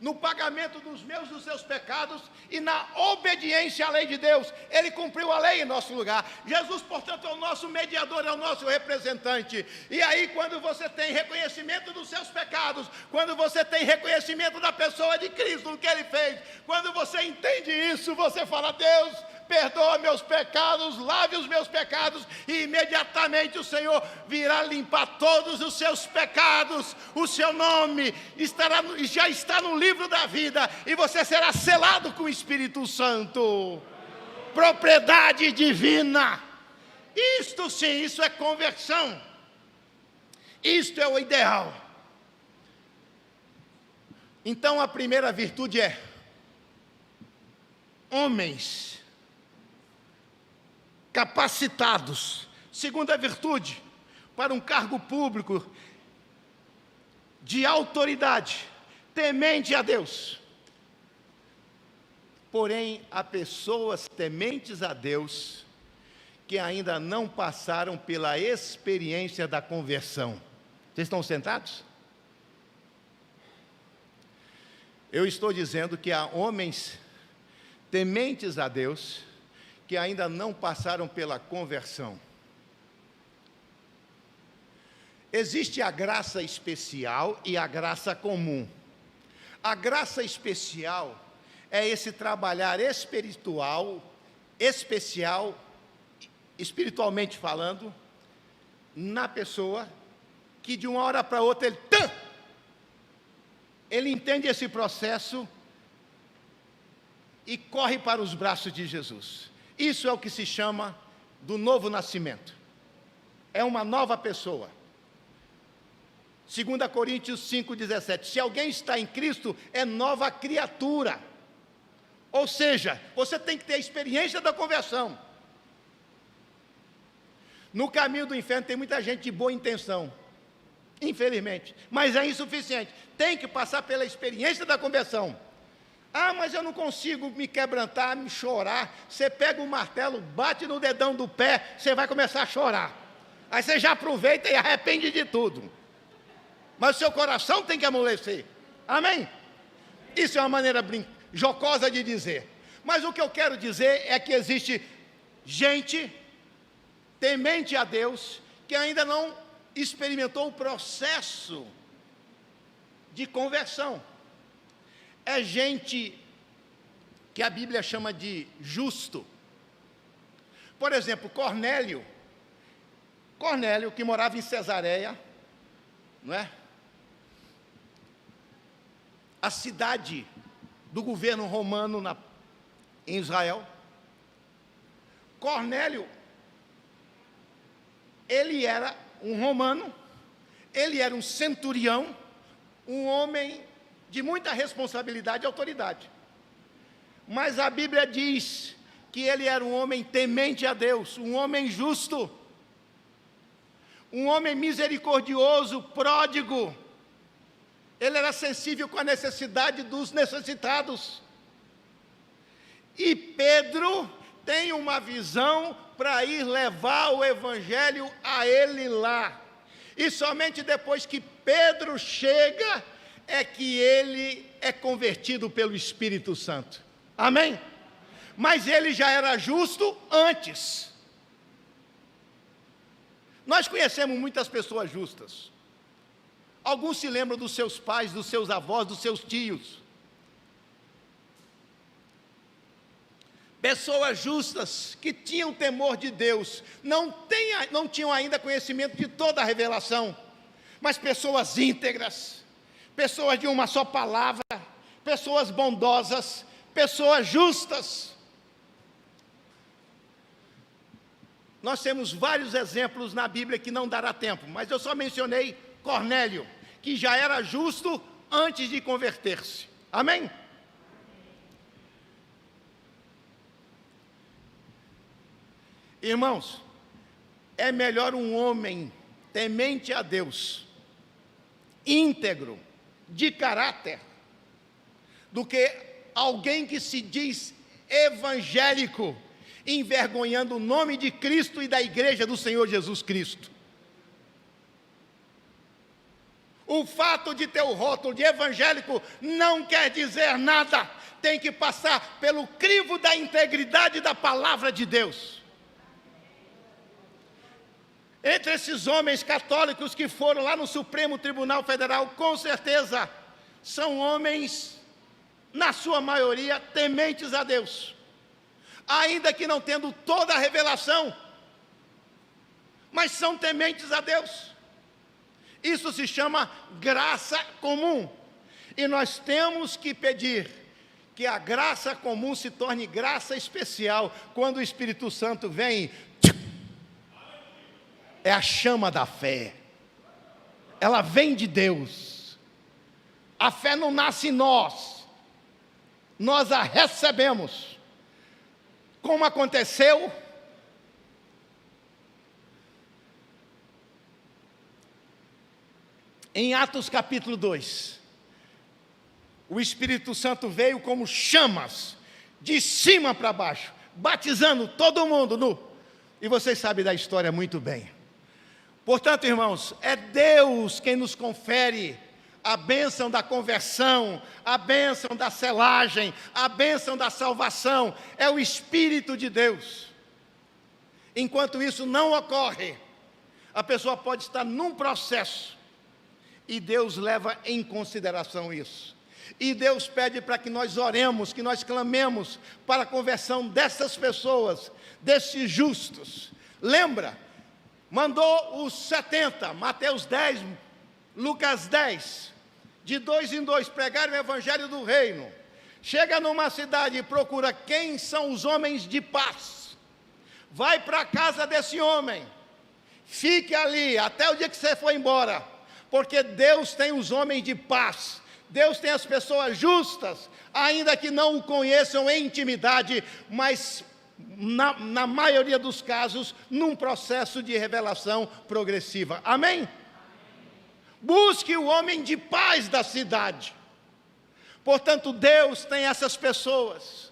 no pagamento dos meus e dos seus pecados e na obediência à lei de Deus. Ele cumpriu a lei em nosso lugar. Jesus, portanto, é o nosso mediador, é o nosso representante. E aí, quando você tem reconhecimento dos seus pecados, quando você tem reconhecimento da pessoa de Cristo, do que Ele fez, quando você entende isso, você fala: Deus, perdoa meus pecados, lave os meus pecados, e imediatamente o Senhor virá limpar todos os seus pecados. O seu nome já está no livro da vida, e você será selado com o Espírito Santo, propriedade divina. Isto sim, isso é conversão, isto é o ideal. Então a primeira virtude é homens capacitados. Segunda virtude, para um cargo público de autoridade, temente a Deus. Porém, há pessoas tementes a Deus que ainda não passaram pela experiência da conversão. Vocês estão sentados? Eu estou dizendo que há homens tementes a Deus que ainda não passaram pela conversão. Existe a graça especial e a graça comum. A graça especial é esse trabalhar espiritual, espiritualmente falando, na pessoa, que de uma hora para outra ele entende esse processo e corre para os braços de Jesus. Isso é o que se chama do novo nascimento. É uma nova pessoa. 2 Coríntios 5,17. Se alguém está em Cristo, é nova criatura. Ou seja, você tem que ter a experiência da conversão. No caminho do inferno tem muita gente de boa intenção, infelizmente, mas é insuficiente. Tem que passar pela experiência da conversão. Ah, mas eu não consigo me quebrantar, me chorar. Você pega o martelo, bate no dedão do pé, você vai começar a chorar. Aí você já aproveita e arrepende de tudo. Mas o seu coração tem que amolecer. Amém? Isso é uma maneira jocosa de dizer. Mas o que eu quero dizer é que existe gente temente a Deus que ainda não experimentou o processo de conversão. É gente que a Bíblia chama de justo. Por exemplo, Cornélio, que morava em Cesareia, não é? A cidade do governo romano em Israel. Cornélio, ele era um romano, ele era um centurião, um homem de muita responsabilidade e autoridade. Mas a Bíblia diz que ele era um homem temente a Deus, um homem justo, um homem misericordioso, pródigo. Ele era sensível com a necessidade dos necessitados. E Pedro tem uma visão para ir levar o evangelho a ele lá. E somente depois que Pedro chega é que ele é convertido pelo Espírito Santo. Amém? Mas ele já era justo antes. Nós conhecemos muitas pessoas justas. Alguns se lembram dos seus pais, dos seus avós, dos seus tios. Pessoas justas que tinham temor de Deus, não tinham ainda conhecimento de toda a revelação, mas pessoas íntegras, pessoas de uma só palavra, pessoas bondosas, pessoas justas. Nós temos vários exemplos na Bíblia que não dará tempo, mas eu só mencionei Cornélio, que já era justo antes de converter-se. Amém? Irmãos, é melhor um homem temente a Deus, íntegro, de caráter, do que alguém que se diz evangélico envergonhando o nome de Cristo e da igreja do Senhor Jesus Cristo. O fato de ter o rótulo de evangélico não quer dizer nada, tem que passar pelo crivo da integridade da palavra de Deus. Entre esses homens católicos que foram lá no Supremo Tribunal Federal, com certeza, são homens, na sua maioria, tementes a Deus. Ainda que não tendo toda a revelação, mas são tementes a Deus. Isso se chama graça comum. E nós temos que pedir que a graça comum se torne graça especial quando o Espírito Santo vem. É a chama da fé. Ela vem de Deus. A fé não nasce em nós. Nós a recebemos. Como aconteceu em Atos capítulo 2. O Espírito Santo veio como chamas, de cima para baixo, batizando todo mundo. E vocês sabem da história muito bem. Portanto, irmãos, é Deus quem nos confere a bênção da conversão, a bênção da selagem, a bênção da salvação. É o Espírito de Deus. Enquanto isso não ocorre, a pessoa pode estar num processo, e Deus leva em consideração isso. E Deus pede para que nós oremos, que nós clamemos para a conversão dessas pessoas, desses justos. Lembra? Mandou os 70, Mateus 10, Lucas 10, de 2 em 2, pregarem o evangelho do reino. Chega numa cidade e procura quem são os homens de paz. Vai para a casa desse homem, fique ali até o dia que você for embora, porque Deus tem os homens de paz. Deus tem as pessoas justas, ainda que não o conheçam em intimidade, mas na maioria dos casos, num processo de revelação progressiva. Amém? Busque o homem de paz da cidade. Portanto, Deus tem essas pessoas.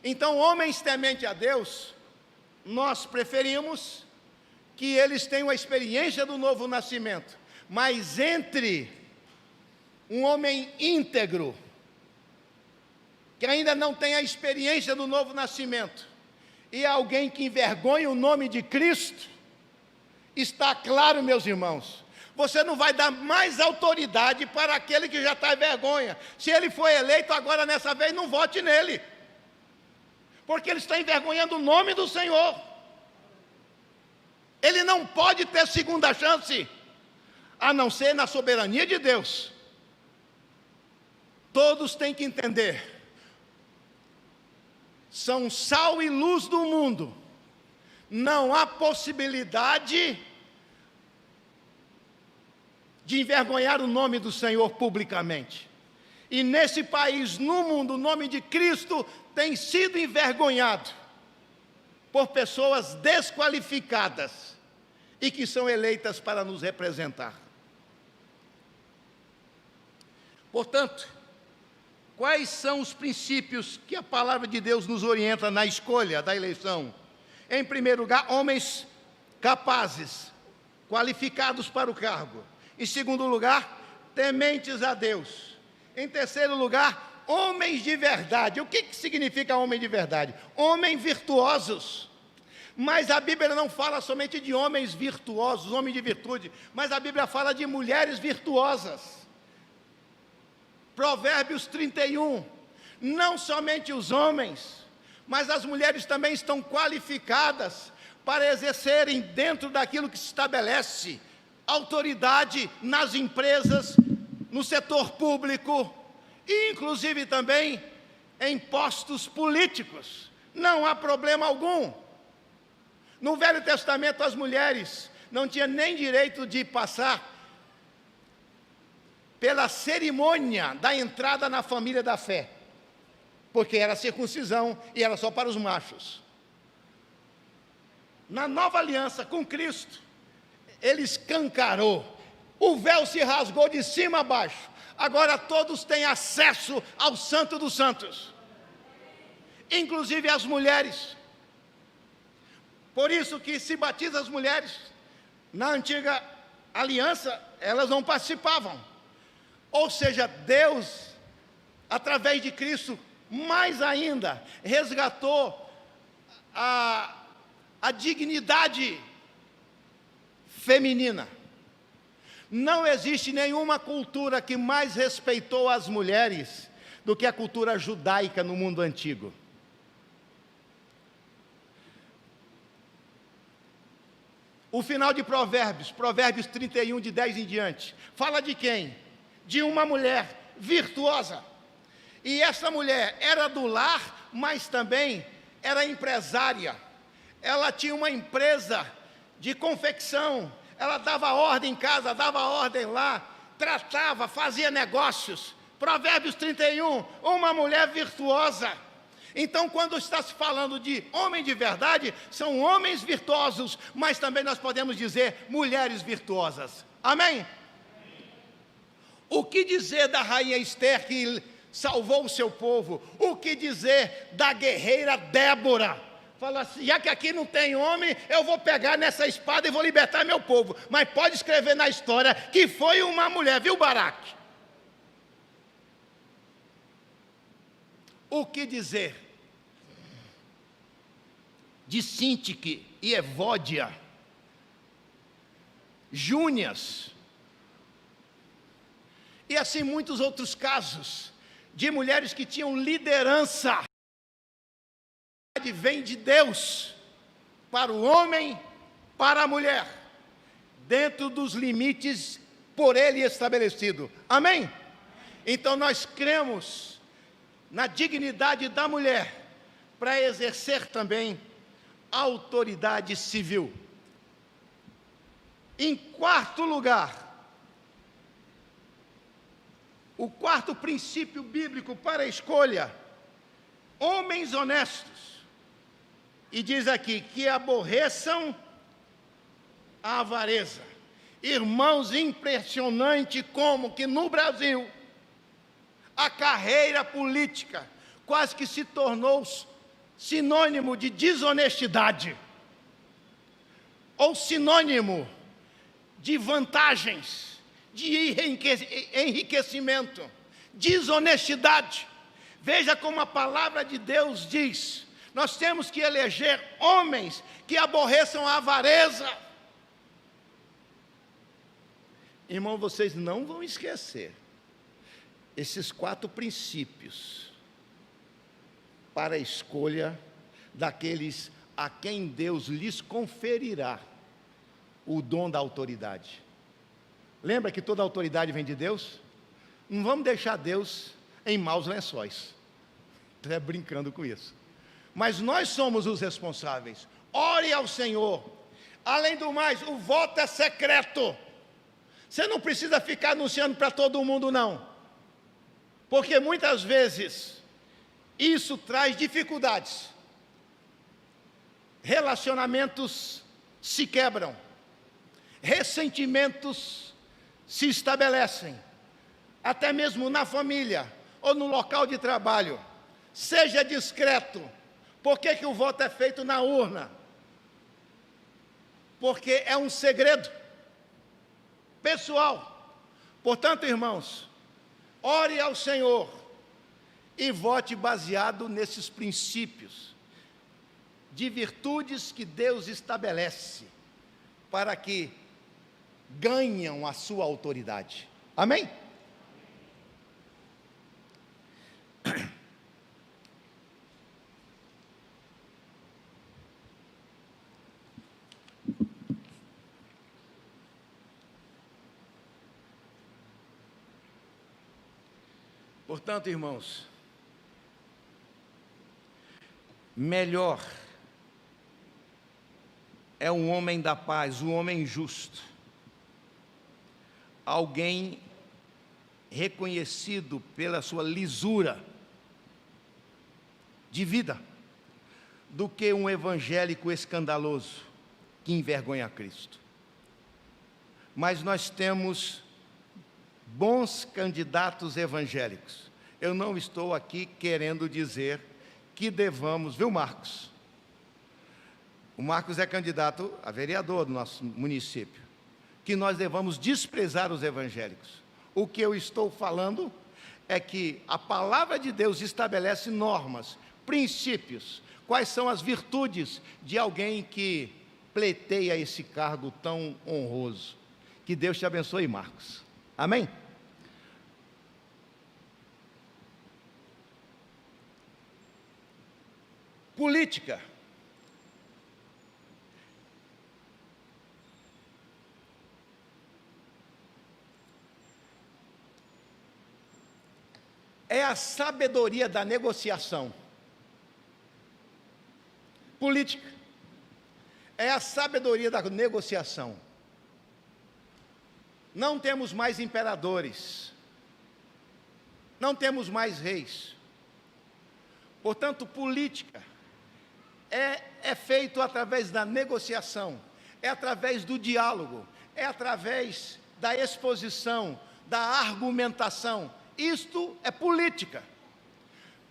Então, homens tementes a Deus, nós preferimos que eles tenham a experiência do novo nascimento. Mas entre um homem íntegro, que ainda não tem a experiência do novo nascimento, e alguém que envergonha o nome de Cristo, está claro, meus irmãos, você não vai dar mais autoridade para aquele que já está em vergonha. Se ele foi eleito agora nessa vez, não vote nele, porque ele está envergonhando o nome do Senhor. Ele não pode ter segunda chance, a não ser na soberania de Deus. Todos têm que entender, são sal e luz do mundo, não há possibilidade de envergonhar o nome do Senhor publicamente. E nesse país, no mundo, o nome de Cristo tem sido envergonhado por pessoas desqualificadas e que são eleitas para nos representar. Portanto, quais são os princípios que a palavra de Deus nos orienta na escolha da eleição? Em primeiro lugar, homens capazes, qualificados para o cargo. Em segundo lugar, tementes a Deus. Em terceiro lugar, homens de verdade. O que significa homem de verdade? Homens virtuosos. Mas a Bíblia não fala somente de homens virtuosos, homens de virtude, mas a Bíblia fala de mulheres virtuosas. Provérbios 31, não somente os homens, mas as mulheres também estão qualificadas para exercerem dentro daquilo que se estabelece autoridade nas empresas, no setor público e inclusive também em postos políticos. Não há problema algum. No Velho Testamento as mulheres não tinham nem direito de passar pela cerimônia da entrada na família da fé, porque era circuncisão e era só para os machos. Na nova aliança com Cristo, ele escancarou, o véu se rasgou de cima a baixo, agora todos têm acesso ao Santo dos Santos, inclusive as mulheres. Por isso que se batiza as mulheres. Na antiga aliança, elas não participavam. Ou seja, Deus, através de Cristo, mais ainda, resgatou a dignidade feminina. Não existe nenhuma cultura que mais respeitou as mulheres do que a cultura judaica no mundo antigo. O final de Provérbios, Provérbios 31, de 10 em diante, fala de quem? De uma mulher virtuosa. E essa mulher era do lar, mas também era empresária. Ela tinha uma empresa de confecção, ela dava ordem em casa, dava ordem lá, tratava, fazia negócios. Provérbios 31, uma mulher virtuosa. Então, quando está se falando de homem de verdade, são homens virtuosos, mas também nós podemos dizer mulheres virtuosas. Amém? O que dizer da rainha Esther, que salvou o seu povo? O que dizer da guerreira Débora? Fala assim, já que aqui não tem homem, eu vou pegar nessa espada e vou libertar meu povo. Mas pode escrever na história que foi uma mulher, viu, Baraque? O que dizer de Sintique e Evódia, Júnias, e assim muitos outros casos, de mulheres que tinham liderança. Vem de Deus, para o homem, para a mulher, dentro dos limites por Ele estabelecido. Amém? Então nós cremos na dignidade da mulher, para exercer também a autoridade civil. Em quarto lugar, o quarto princípio bíblico para a escolha, homens honestos. E diz aqui, que aborreçam a avareza. Irmãos, impressionante como que no Brasil, a carreira política quase que se tornou sinônimo de desonestidade, ou sinônimo de vantagens, de enriquecimento, desonestidade. Veja como a palavra de Deus diz, nós temos que eleger homens que aborreçam a avareza. Irmão, vocês não vão esquecer esses 4 princípios para a escolha daqueles a quem Deus lhes conferirá o dom da autoridade. Lembra que toda autoridade vem de Deus? Não vamos deixar Deus em maus lençóis. Estou brincando com isso. Mas nós somos os responsáveis. Ore ao Senhor. Além do mais, o voto é secreto. Você não precisa ficar anunciando para todo mundo, não. Porque muitas vezes isso traz dificuldades. Relacionamentos se quebram. Ressentimentos se estabelecem. Até mesmo na família ou no local de trabalho. Seja discreto. Por que o voto é feito na urna? Porque é um segredo pessoal. Portanto, irmãos, ore ao Senhor e vote baseado nesses princípios de virtudes que Deus estabelece para que ganhem a sua autoridade. Amém? Portanto, irmãos, melhor é um homem da paz, um homem justo, alguém reconhecido pela sua lisura de vida, do que um evangélico escandaloso que envergonha Cristo. Mas nós temos bons candidatos evangélicos. Eu não estou aqui querendo dizer que devamos, viu, Marcos? o Marcos é candidato a vereador do nosso município, que nós devamos desprezar os evangélicos. O que eu estou falando é que a palavra de Deus estabelece normas, princípios, quais são as virtudes de alguém que pleiteia esse cargo tão honroso. Que Deus te abençoe, Marcos. Amém? Política. É a sabedoria da negociação. Política é a sabedoria da negociação. Não temos mais imperadores, não temos mais reis. Portanto, política é feito através da negociação, é através do diálogo, é através da exposição, da argumentação. Isto é política.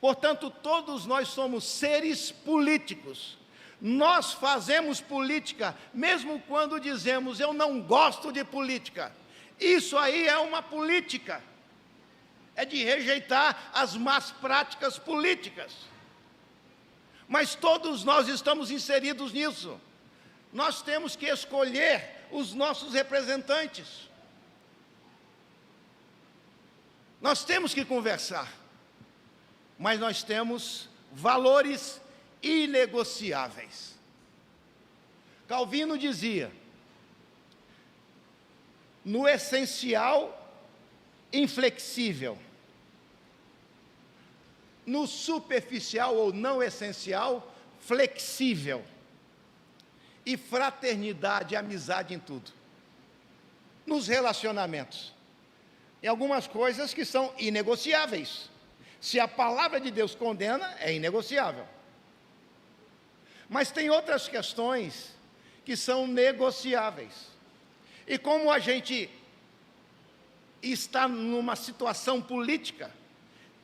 Portanto, todos nós somos seres políticos. Nós fazemos política, mesmo quando dizemos, eu não gosto de política. Isso aí é uma política. É de rejeitar as más práticas políticas. Mas todos nós estamos inseridos nisso. Nós temos que escolher os nossos representantes. Nós temos que conversar, mas nós temos valores inegociáveis. Calvino dizia, no essencial, inflexível, no superficial ou não essencial, flexível, e fraternidade e amizade em tudo. Nos relacionamentos, em algumas coisas que são inegociáveis. Se a palavra de Deus condena, é inegociável. Mas tem outras questões que são negociáveis. E como a gente está numa situação política,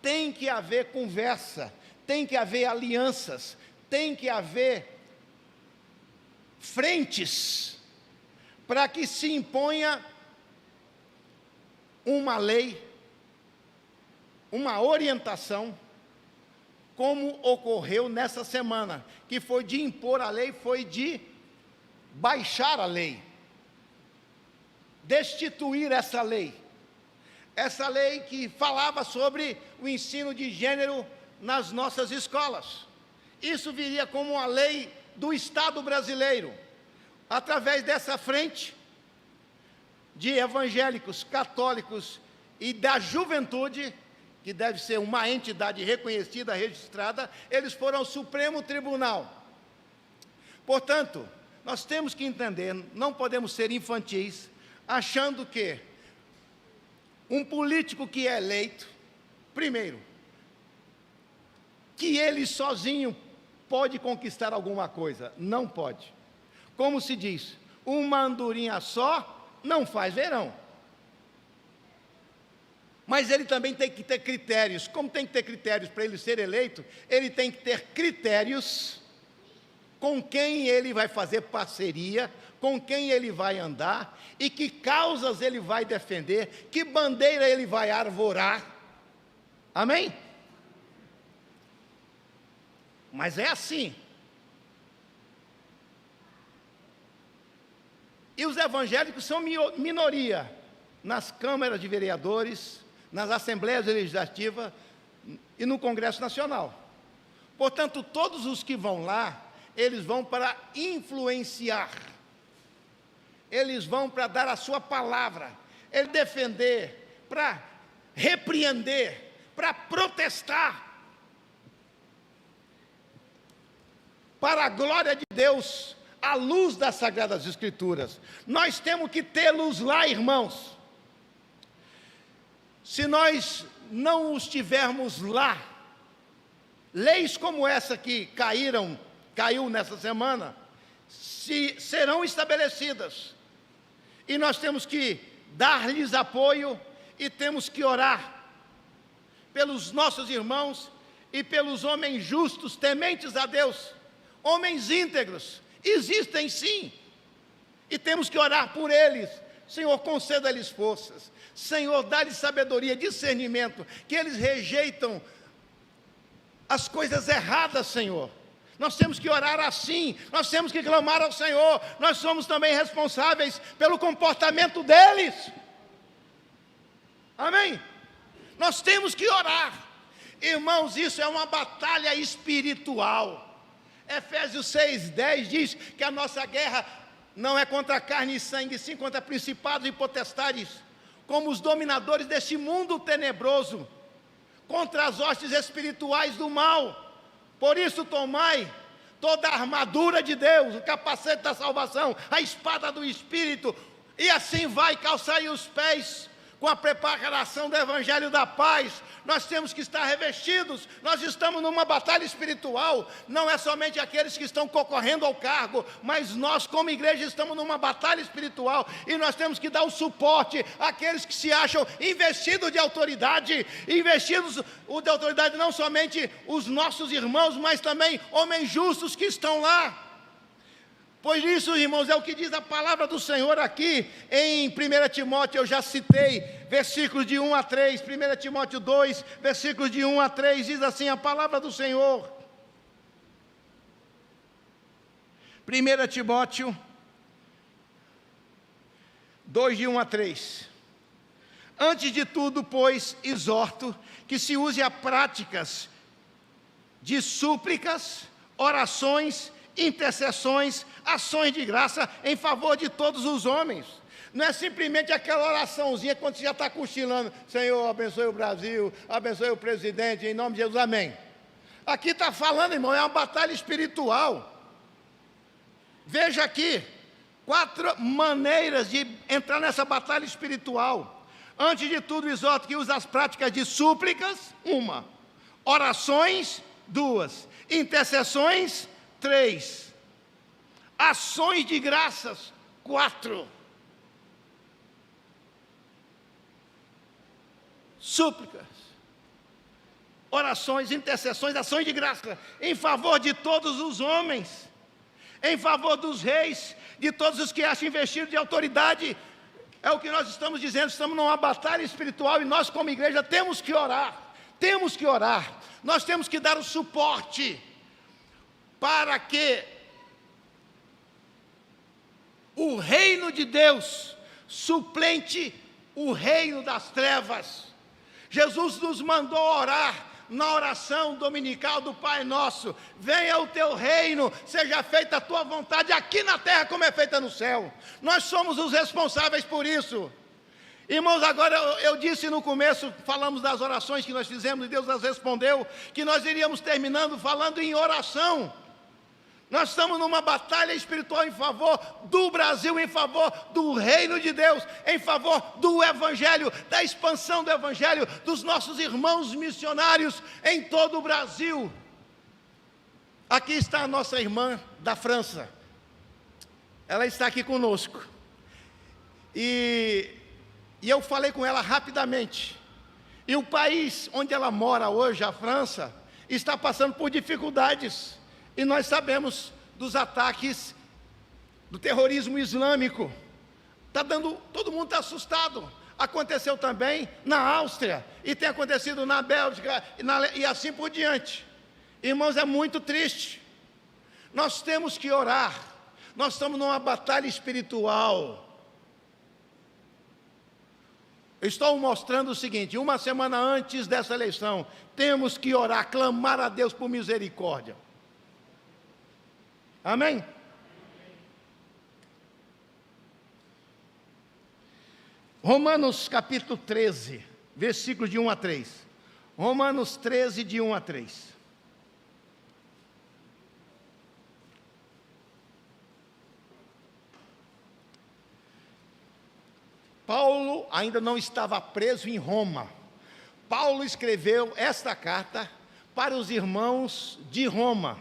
tem que haver conversa, tem que haver alianças, tem que haver frentes para que se imponha uma lei, uma orientação, como ocorreu nessa semana, que foi de impor a lei, foi de baixar a lei, destituir essa lei que falava sobre o ensino de gênero nas nossas escolas. Isso viria como uma lei do Estado brasileiro, através dessa frente de evangélicos, católicos e da juventude, que deve ser uma entidade reconhecida, registrada. Eles foram ao Supremo Tribunal. Portanto, nós temos que entender, não podemos ser infantis, achando que um político que é eleito, primeiro, que ele sozinho pode conquistar alguma coisa. Não pode. Como se diz, uma andorinha só não faz verão. Mas ele também tem que ter critérios. Como tem que ter critérios para ele ser eleito, ele tem que ter critérios com quem ele vai fazer parceria, com quem ele vai andar, e que causas ele vai defender, que bandeira ele vai arvorar. Amém? Mas é assim. E os evangélicos são minoria nas câmaras de vereadores, nas assembleias legislativas e no Congresso Nacional. Portanto, todos os que vão lá, eles vão para influenciar, eles vão para dar a sua palavra, ele defender, para repreender, para protestar, para a glória de Deus, à luz das Sagradas Escrituras. Nós temos que tê-los lá, irmãos. Se nós não os tivermos lá, leis como essa que caiu nessa semana, serão estabelecidas. E nós temos que dar-lhes apoio e temos que orar pelos nossos irmãos e pelos homens justos, tementes a Deus, homens íntegros, Existem sim, e temos que orar por eles. Senhor, conceda-lhes forças. Senhor, dá-lhes sabedoria, discernimento, que eles rejeitam as coisas erradas, Senhor. Nós temos que orar assim, nós temos que clamar ao Senhor. Nós somos também responsáveis pelo comportamento deles. Amém? Nós temos que orar. Irmãos, isso é uma batalha espiritual. Efésios 6:10 diz que a nossa guerra não é contra carne e sangue, sim contra principados e potestades, como os dominadores deste mundo tenebroso, contra as hostes espirituais do mal. Por isso tomai toda a armadura de Deus, o capacete da salvação, a espada do Espírito, e assim vai calçar os pés com a preparação do Evangelho da paz. Nós temos que estar revestidos. Nós estamos numa batalha espiritual. Não é somente aqueles que estão concorrendo ao cargo, mas nós como igreja estamos numa batalha espiritual, e nós temos que dar o suporte àqueles que se acham investidos de autoridade. Investidos de autoridade não somente os nossos irmãos, mas também homens justos que estão lá. Pois isso, irmãos, é o que diz a palavra do Senhor aqui em 1 Timóteo, eu já citei, versículos de 1 a 3, 1 Timóteo 2, versículos de 1 a 3, diz assim a palavra do Senhor. 1 Timóteo 2, de 1 a 3. Antes de tudo, pois, exorto que se use a práticas de súplicas, orações, intercessões, ações de graça em favor de todos os homens. Não é simplesmente aquela oraçãozinha quando você já está cochilando: Senhor, abençoe o Brasil, abençoe o presidente, em nome de Jesus, amém. Aqui está falando, irmão, é uma batalha espiritual. Veja aqui 4 maneiras de entrar nessa batalha espiritual. Antes de tudo, exorto que use as práticas de súplicas, 1, orações, 2, intercessões, 3, ações de graças, 4, súplicas, orações, intercessões, ações de graça em favor de todos os homens, em favor dos reis, de todos os que acham investidos de autoridade. É o que nós estamos dizendo. Estamos numa batalha espiritual, e nós como igreja temos que orar, nós temos que dar o suporte para que o reino de Deus suplente o reino das trevas. Jesus nos mandou orar na oração dominical do Pai Nosso: venha o teu reino, seja feita a tua vontade aqui na terra como é feita no céu. Nós somos os responsáveis por isso. Irmãos, agora eu disse no começo, falamos das orações que nós fizemos e Deus as respondeu, que nós iríamos terminando falando em oração. Nós estamos numa batalha espiritual em favor do Brasil, em favor do reino de Deus, em favor do Evangelho, da expansão do Evangelho, dos nossos irmãos missionários em todo o Brasil. Aqui está a nossa irmã da França, ela está aqui conosco, e eu falei com ela rapidamente, e o país onde ela mora hoje, a França, está passando por dificuldades. E nós sabemos dos ataques do terrorismo islâmico. Todo mundo está assustado. Aconteceu também na Áustria, e tem acontecido na Bélgica, e assim por diante. Irmãos, é muito triste. Nós temos que orar. Nós estamos numa batalha espiritual. Eu estou mostrando o seguinte: 1 semana antes dessa eleição, temos que orar, clamar a Deus por misericórdia. Amém? Romanos capítulo 13, versículos de 1 a 3. Romanos 13, de 1 a 3. Paulo ainda não estava preso em Roma. Paulo escreveu esta carta para os irmãos de Roma,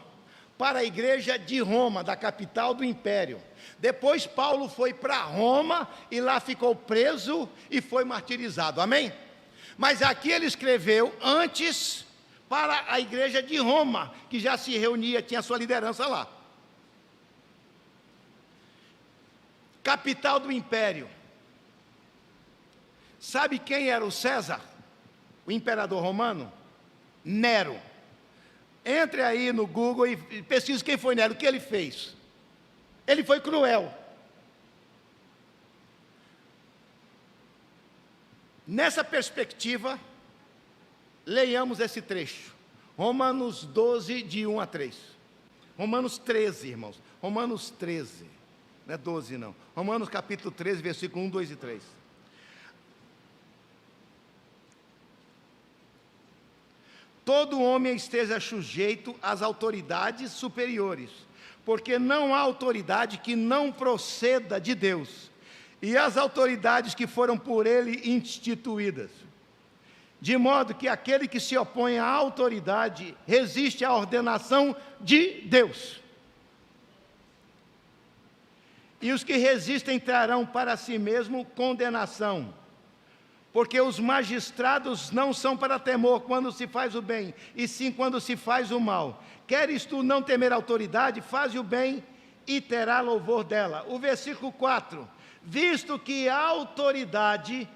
para a igreja de Roma, da capital do império. Depois Paulo foi para Roma e lá ficou preso e foi martirizado, amém? Mas aqui ele escreveu antes para a igreja de Roma, que já se reunia, tinha sua liderança lá. capital do império. Sabe quem era o César? O imperador romano? Nero. Entre aí no Google e pesquise quem foi Nero, o que ele fez. Ele foi cruel. Nessa perspectiva, leiamos esse trecho. Romanos 12, de 1 a 3. Romanos 13, irmãos. Romanos 13. Não é 12, não. Romanos capítulo 13, versículo 1, 2 e 3. Todo homem esteja sujeito às autoridades superiores, porque não há autoridade que não proceda de Deus, e as autoridades que foram por ele instituídas. De modo que aquele que se opõe à autoridade resiste à ordenação de Deus. E os que resistem trarão para si mesmo condenação, porque os magistrados não são para temor quando se faz o bem, e sim quando se faz o mal. Queres tu não temer a autoridade, faz o bem e terá louvor dela. O versículo 4, visto que a autoridade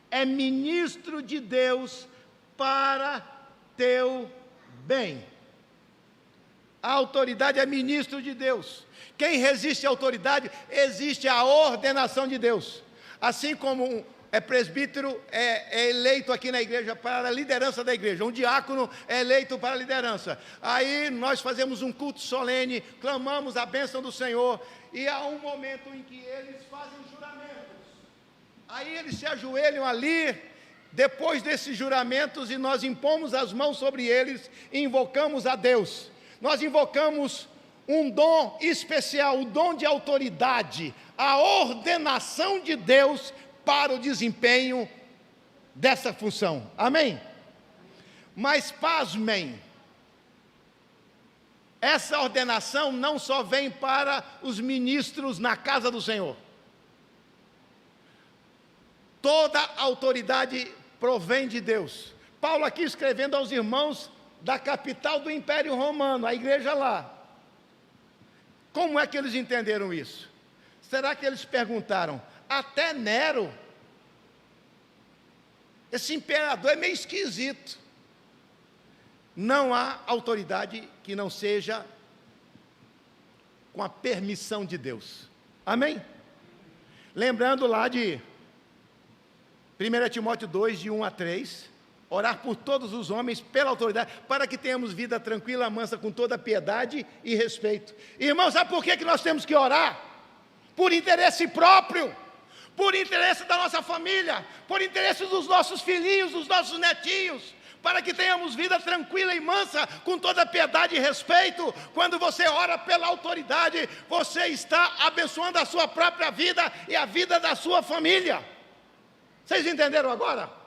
é ministro de Deus para teu bem. A autoridade é ministro de Deus. Quem resiste à autoridade, existe a ordenação de Deus. Assim como presbítero é eleito aqui na igreja para a liderança da igreja, um diácono é eleito para a liderança. Aí nós fazemos um culto solene, clamamos a bênção do Senhor, e há um momento em que eles fazem juramentos. Aí eles se ajoelham ali, depois desses juramentos, e nós impomos as mãos sobre eles e invocamos a Deus. Nós invocamos um dom especial, o dom de autoridade, a ordenação de Deus para o desempenho dessa função. Amém? Mas pasmem, essa ordenação não só vem para os ministros na casa do Senhor. Toda autoridade provém de Deus. Paulo aqui escrevendo aos irmãos da capital do Império Romano, a igreja lá. Como é que eles entenderam isso? Será que eles perguntaram, até Nero, esse imperador é meio esquisito? Não há autoridade que não seja com a permissão de Deus. Amém? Lembrando lá de 1 Timóteo 2, de 1 a 3, orar por todos os homens, pela autoridade, para que tenhamos vida tranquila, mansa, com toda piedade e respeito. Irmãos, sabe por que nós temos que orar? Por interesse próprio, por interesse da nossa família, por interesse dos nossos filhinhos, dos nossos netinhos, para que tenhamos vida tranquila e mansa, com toda piedade e respeito. Quando você ora pela autoridade, você está abençoando a sua própria vida e a vida da sua família. Vocês entenderam agora?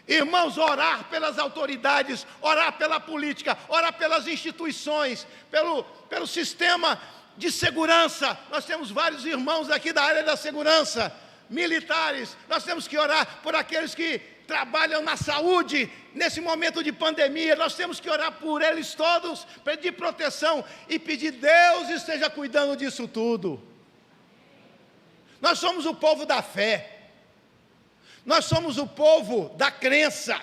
Irmãos, orar pelas autoridades, orar pela política, orar pelas instituições, pelo sistema de segurança. Nós temos vários irmãos aqui da área da segurança, militares. Nós temos que orar por aqueles que trabalham na saúde, nesse momento de pandemia. Nós temos que orar por eles todos, pedir proteção e pedir Deus esteja cuidando disso tudo. Nós somos o povo da fé. Nós somos o povo da crença.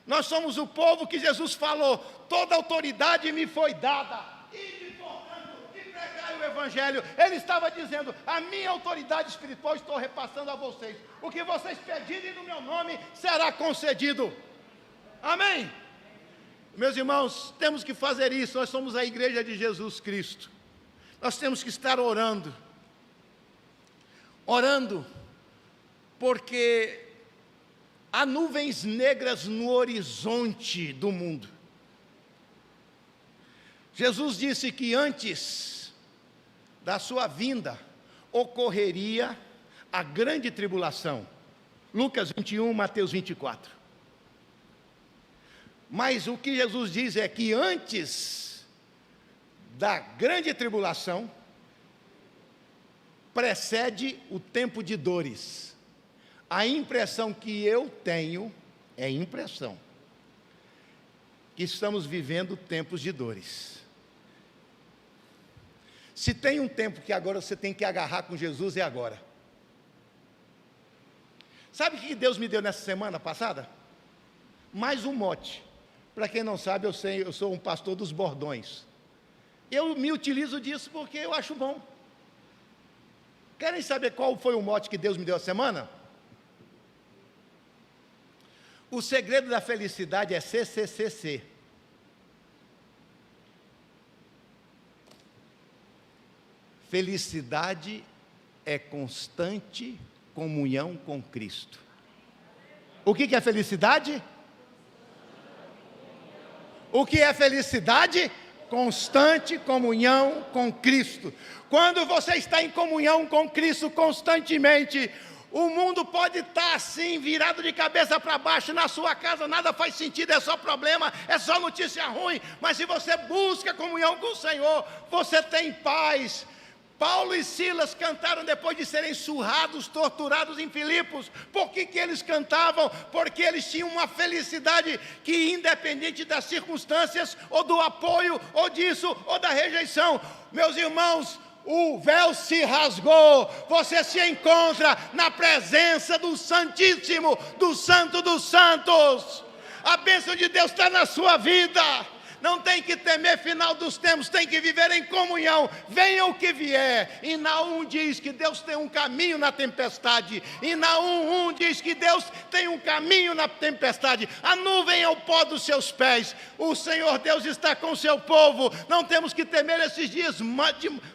Nós somos o povo que Jesus falou, toda autoridade me foi dada. E portanto, e pregai o Evangelho. Ele estava dizendo, a minha autoridade espiritual estou repassando a vocês. O que vocês pedirem no meu nome será concedido. Amém? Meus irmãos, temos que fazer isso. Nós somos a igreja de Jesus Cristo. Nós temos que estar orando. Orando. Porque há nuvens negras no horizonte do mundo. Jesus disse que antes da sua vinda ocorreria a grande tribulação. Lucas 21, Mateus 24. Mas o que Jesus diz é que antes da grande tribulação precede o tempo de dores. A impressão que eu tenho é impressão que estamos vivendo tempos de dores. Se tem um tempo que agora você tem que agarrar com Jesus, é agora. Sabe o que Deus me deu nessa semana passada? Mais um mote. Para quem não sabe, eu sou um pastor dos bordões. Eu me utilizo disso porque eu acho bom. Querem saber qual foi o mote que Deus me deu essa semana? O segredo da felicidade é CCCC. Felicidade é constante comunhão com Cristo. O que é felicidade? O que é felicidade? Constante comunhão com Cristo. Quando você está em comunhão com Cristo constantemente, o mundo pode estar assim, virado de cabeça para baixo na sua casa, nada faz sentido, é só problema, é só notícia ruim, mas se você busca comunhão com o Senhor, você tem paz. Paulo e Silas cantaram depois de serem surrados, torturados em Filipos. Por que eles cantavam? Porque eles tinham uma felicidade que, independente das circunstâncias, ou do apoio, ou disso, ou da rejeição, meus irmãos, o véu se rasgou, você se encontra na presença do Santíssimo, do Santo dos Santos. A bênção de Deus está na sua vida. Não tem que temer final dos tempos, tem que viver em comunhão, venha o que vier. E Naum diz que Deus tem um caminho na tempestade. E Naum 1 diz que Deus tem um caminho na tempestade. A nuvem é o pó dos seus pés. O Senhor Deus está com o seu povo. Não temos que temer esses dias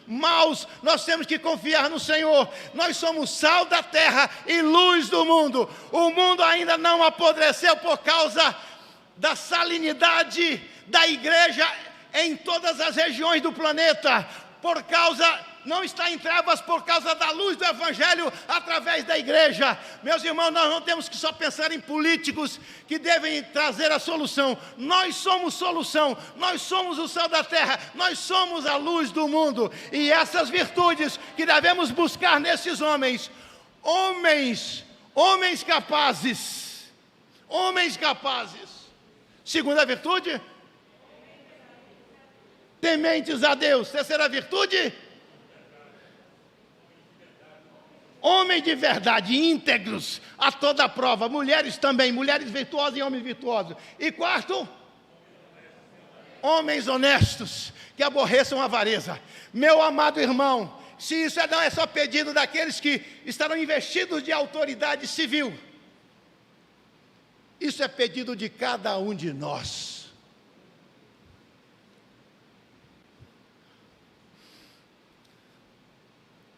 maus, nós temos que confiar no Senhor. Nós somos sal da terra e luz do mundo. O mundo ainda não apodreceu por causa da salinidade da igreja em todas as regiões do planeta, não está em trevas por causa da luz do Evangelho através da igreja. Meus irmãos, nós não temos que só pensar em políticos que devem trazer a solução. Nós somos solução, nós somos o sal da terra, nós somos a luz do mundo. E essas virtudes que devemos buscar nesses homens capazes. Segunda virtude, tementes a Deus. Terceira virtude, homens de verdade, íntegros a toda prova. Mulheres também, mulheres virtuosas e homens virtuosos. E quarto, homens honestos, que aborreçam a avareza. Meu amado irmão, se isso não é só pedido daqueles que estarão investidos de autoridade civil, isso é pedido de cada um de nós.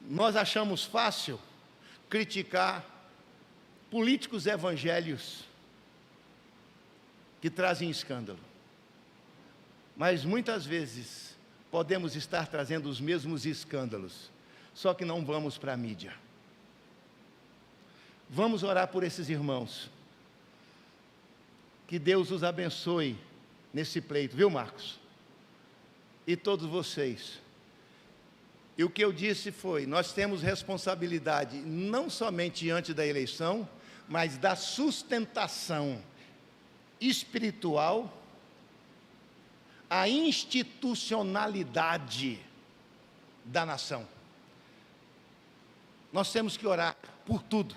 Nós achamos fácil criticar políticos evangélicos que trazem escândalo, mas muitas vezes podemos estar trazendo os mesmos escândalos, só que não vamos para a mídia. Vamos orar por esses irmãos. Que Deus os abençoe nesse pleito, viu, Marcos? E todos vocês. E o que eu disse foi, nós temos responsabilidade não somente diante da eleição, mas da sustentação espiritual, a institucionalidade da nação. Nós temos que orar por tudo.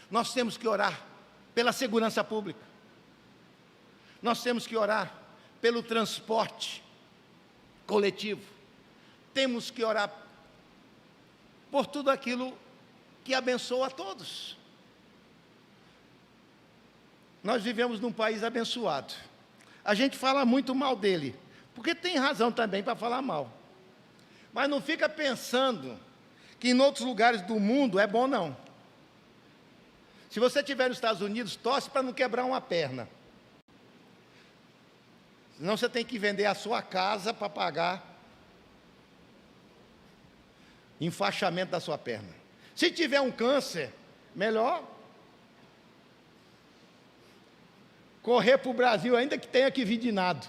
Nós temos que orar pela segurança pública. Nós temos que orar pelo transporte coletivo. Temos que orar por tudo aquilo que abençoa a todos. Nós vivemos num país abençoado. A gente fala muito mal dele, porque tem razão também para falar mal. Mas não fica pensando que em outros lugares do mundo é bom, não. Se você estiver nos Estados Unidos, torce para não quebrar uma perna. Senão você tem que vender a sua casa para pagar enfaixamento da sua perna. Se tiver um câncer, melhor correr para o Brasil, ainda que tenha que vir de nado.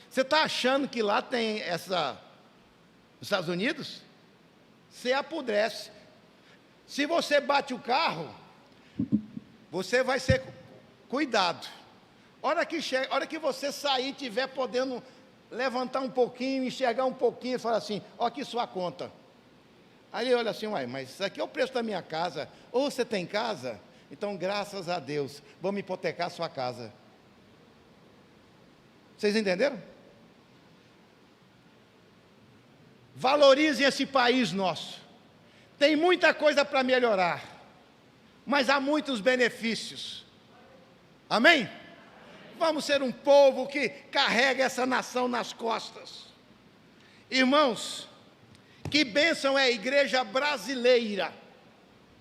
Você está achando que lá tem nos Estados Unidos? Você apodrece. Se você bate o carro, você vai ser cuidado. Hora que você sair, tiver podendo levantar um pouquinho, enxergar um pouquinho e falar assim: ó, aqui sua conta. Aí ele olha assim: uai, mas isso aqui é o preço da minha casa. Ou você tem casa? Então, graças a Deus, vamos hipotecar a sua casa. Vocês entenderam? Valorizem esse país nosso. Tem muita coisa para melhorar, mas há muitos benefícios. Amém? Vamos ser um povo que carrega essa nação nas costas. Irmãos, que bênção é a igreja brasileira.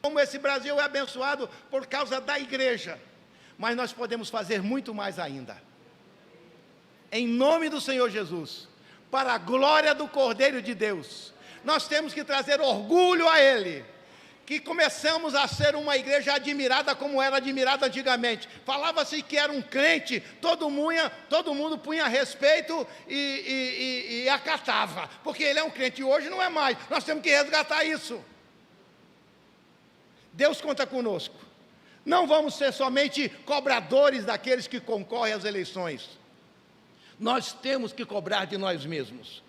Como esse Brasil é abençoado por causa da igreja. Mas nós podemos fazer muito mais ainda. Em nome do Senhor Jesus, para a glória do Cordeiro de Deus, nós temos que trazer orgulho a Ele, que começamos a ser uma igreja admirada como era admirada antigamente. Falava-se que era um crente, todo mundo punha respeito e acatava, porque ele é um crente. E hoje não é mais, nós temos que resgatar isso. Deus conta conosco. Não vamos ser somente cobradores daqueles que concorrem às eleições. Nós temos que cobrar de nós mesmos.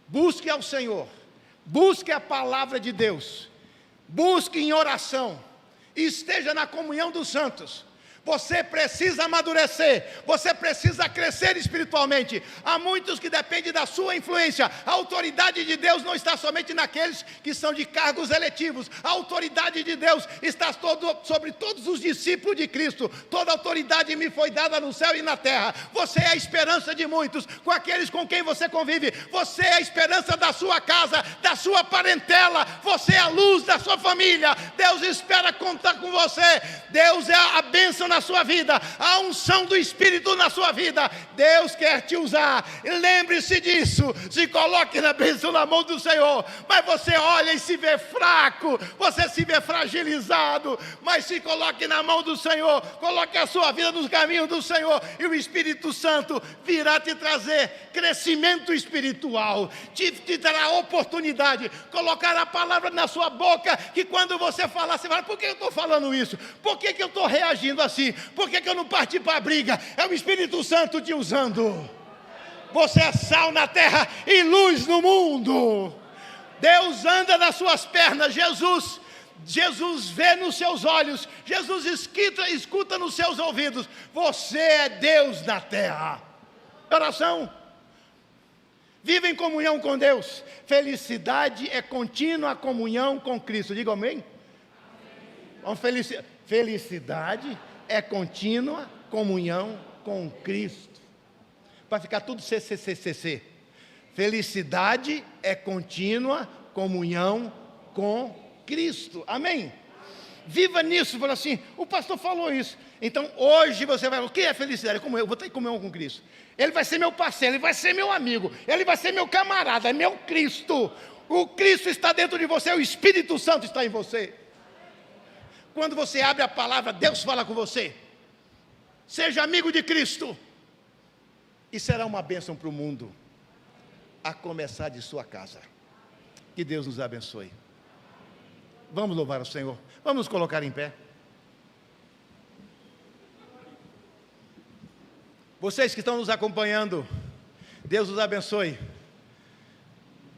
Busque ao Senhor, busque a palavra de Deus, busque em oração, e esteja na comunhão dos santos. Você precisa amadurecer, você precisa crescer espiritualmente. Há muitos que dependem da sua influência. A autoridade de Deus não está somente naqueles que são de cargos eletivos. A autoridade de Deus está sobre todos os discípulos de Cristo. Toda autoridade me foi dada no céu e na terra. Você é a esperança de muitos, com aqueles com quem você convive. Você é a esperança da sua casa, da sua parentela. Você é a luz da sua família. Deus espera contar com você. Deus é a bênção na sua vida, a unção do Espírito na sua vida. Deus quer te usar. Lembre-se disso. Se coloque na bênção na mão do Senhor. Mas você olha e se vê fraco, você se vê fragilizado, mas se coloque na mão do Senhor. Coloque a sua vida nos caminhos do Senhor, e o Espírito Santo virá te trazer crescimento espiritual, te dará oportunidade, colocar a palavra na sua boca, que quando você falar, você fala: por que eu estou falando isso? Por que eu estou reagindo assim? Por que eu não parti para a briga? É o Espírito Santo te usando. Você é sal na terra e luz no mundo. Deus anda nas suas pernas. Jesus vê nos seus olhos. Jesus escuta nos seus ouvidos. Você é Deus na terra. Oração. Viva em comunhão com Deus. Felicidade é contínua comunhão com Cristo. Diga amém. Felicidade é contínua comunhão com Cristo. Para ficar tudo CCCCC. Felicidade é contínua comunhão com Cristo. Amém? Viva nisso. Fala assim: o pastor falou isso. Então hoje você vai: o que é felicidade? Como eu vou ter comunhão com Cristo. Ele vai ser meu parceiro, ele vai ser meu amigo, ele vai ser meu camarada, é meu Cristo. O Cristo está dentro de você, o Espírito Santo está em você. Quando você abre a palavra, Deus fala com você. Seja amigo de Cristo, e será uma bênção para o mundo, a começar de sua casa. Que Deus nos abençoe. Vamos louvar o Senhor. Vamos nos colocar em pé. Vocês que estão nos acompanhando, Deus os abençoe.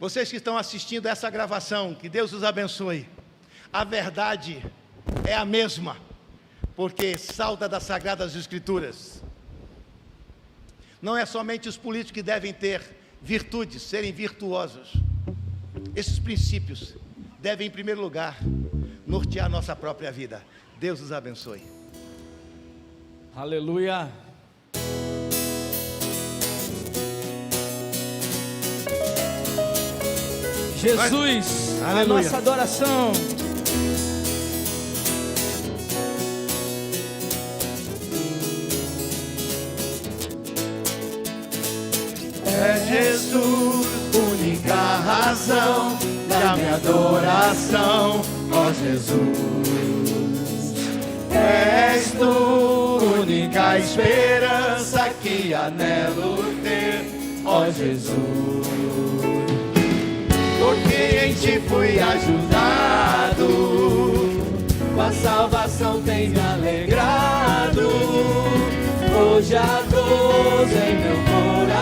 Vocês que estão assistindo essa gravação, que Deus os abençoe. A verdade é a mesma, porque salta das Sagradas Escrituras. Não é somente os políticos que devem ter virtudes, serem virtuosos. Esses princípios devem, em primeiro lugar, nortear nossa própria vida. Deus os abençoe. Aleluia. Jesus, a nossa adoração. É Jesus, única razão da minha adoração, ó Jesus. És tu, única esperança que anelo ter, ó Jesus. Porque em ti fui ajudado, com a salvação tem me alegrado. Hoje a dor em meu coração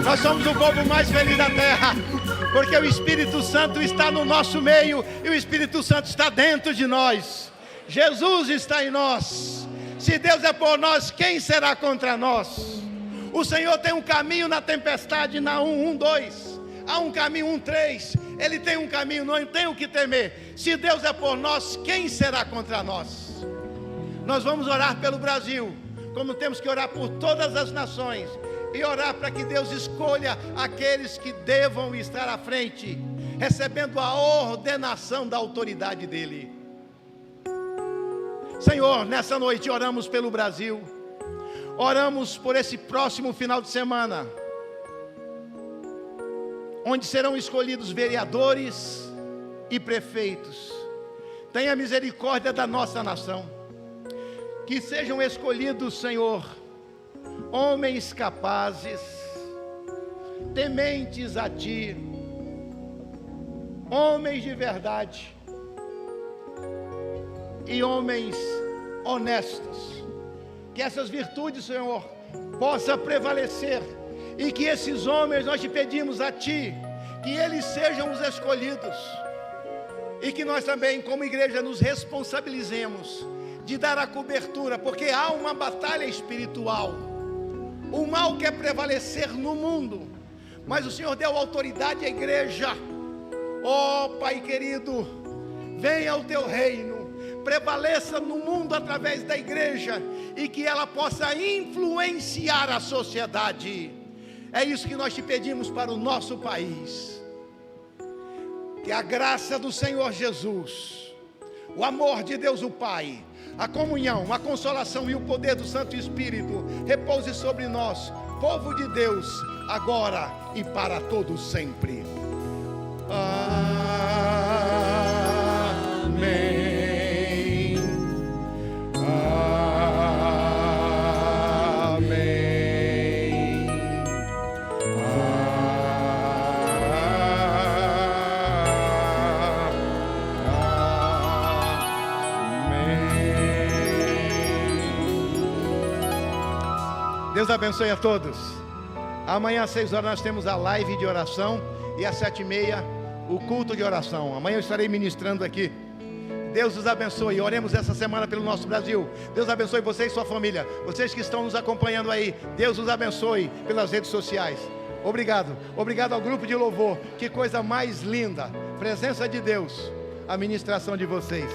Nós somos o povo mais feliz da terra, porque o Espírito Santo está no nosso meio e o Espírito Santo está dentro de nós. Jesus está em nós. Se Deus é por nós, quem será contra nós? O Senhor tem um caminho na tempestade, na 1:2. Há um caminho 1:3. Ele tem um caminho, não tem o que temer. Se Deus é por nós, quem será contra nós? Nós vamos orar pelo Brasil, como temos que orar por todas as nações, e orar para que Deus escolha aqueles que devam estar à frente, recebendo a ordenação da autoridade dEle. Senhor, nessa noite oramos pelo Brasil, oramos por esse próximo final de semana, onde serão escolhidos vereadores e prefeitos. Tenha misericórdia da nossa nação, que sejam escolhidos, Senhor, homens capazes, tementes a Ti, homens de verdade e homens honestos. Que essas virtudes, Senhor, possam prevalecer, e que esses homens, nós te pedimos a Ti, que eles sejam os escolhidos, e que nós também, como igreja, nos responsabilizemos de dar a cobertura, porque há uma batalha espiritual. O mal quer prevalecer no mundo, mas o Senhor deu autoridade à igreja. Oh Pai querido, venha o Teu reino, prevaleça no mundo através da igreja, e que ela possa influenciar a sociedade. É isso que nós te pedimos para o nosso país. Que a graça do Senhor Jesus, o amor de Deus o Pai, a comunhão, a consolação e o poder do Santo Espírito repouse sobre nós, povo de Deus, agora e para todo sempre. Amém. Amém. Deus abençoe a todos. Amanhã às 6 horas nós temos a live de oração, e às 7:30 o culto de oração. Amanhã eu estarei ministrando aqui. Deus os abençoe. Oremos essa semana pelo nosso Brasil. Deus abençoe você e sua família. Vocês que estão nos acompanhando aí, Deus os abençoe pelas redes sociais. Obrigado. Obrigado ao grupo de louvor. Que coisa mais linda. Presença de Deus. A ministração de vocês.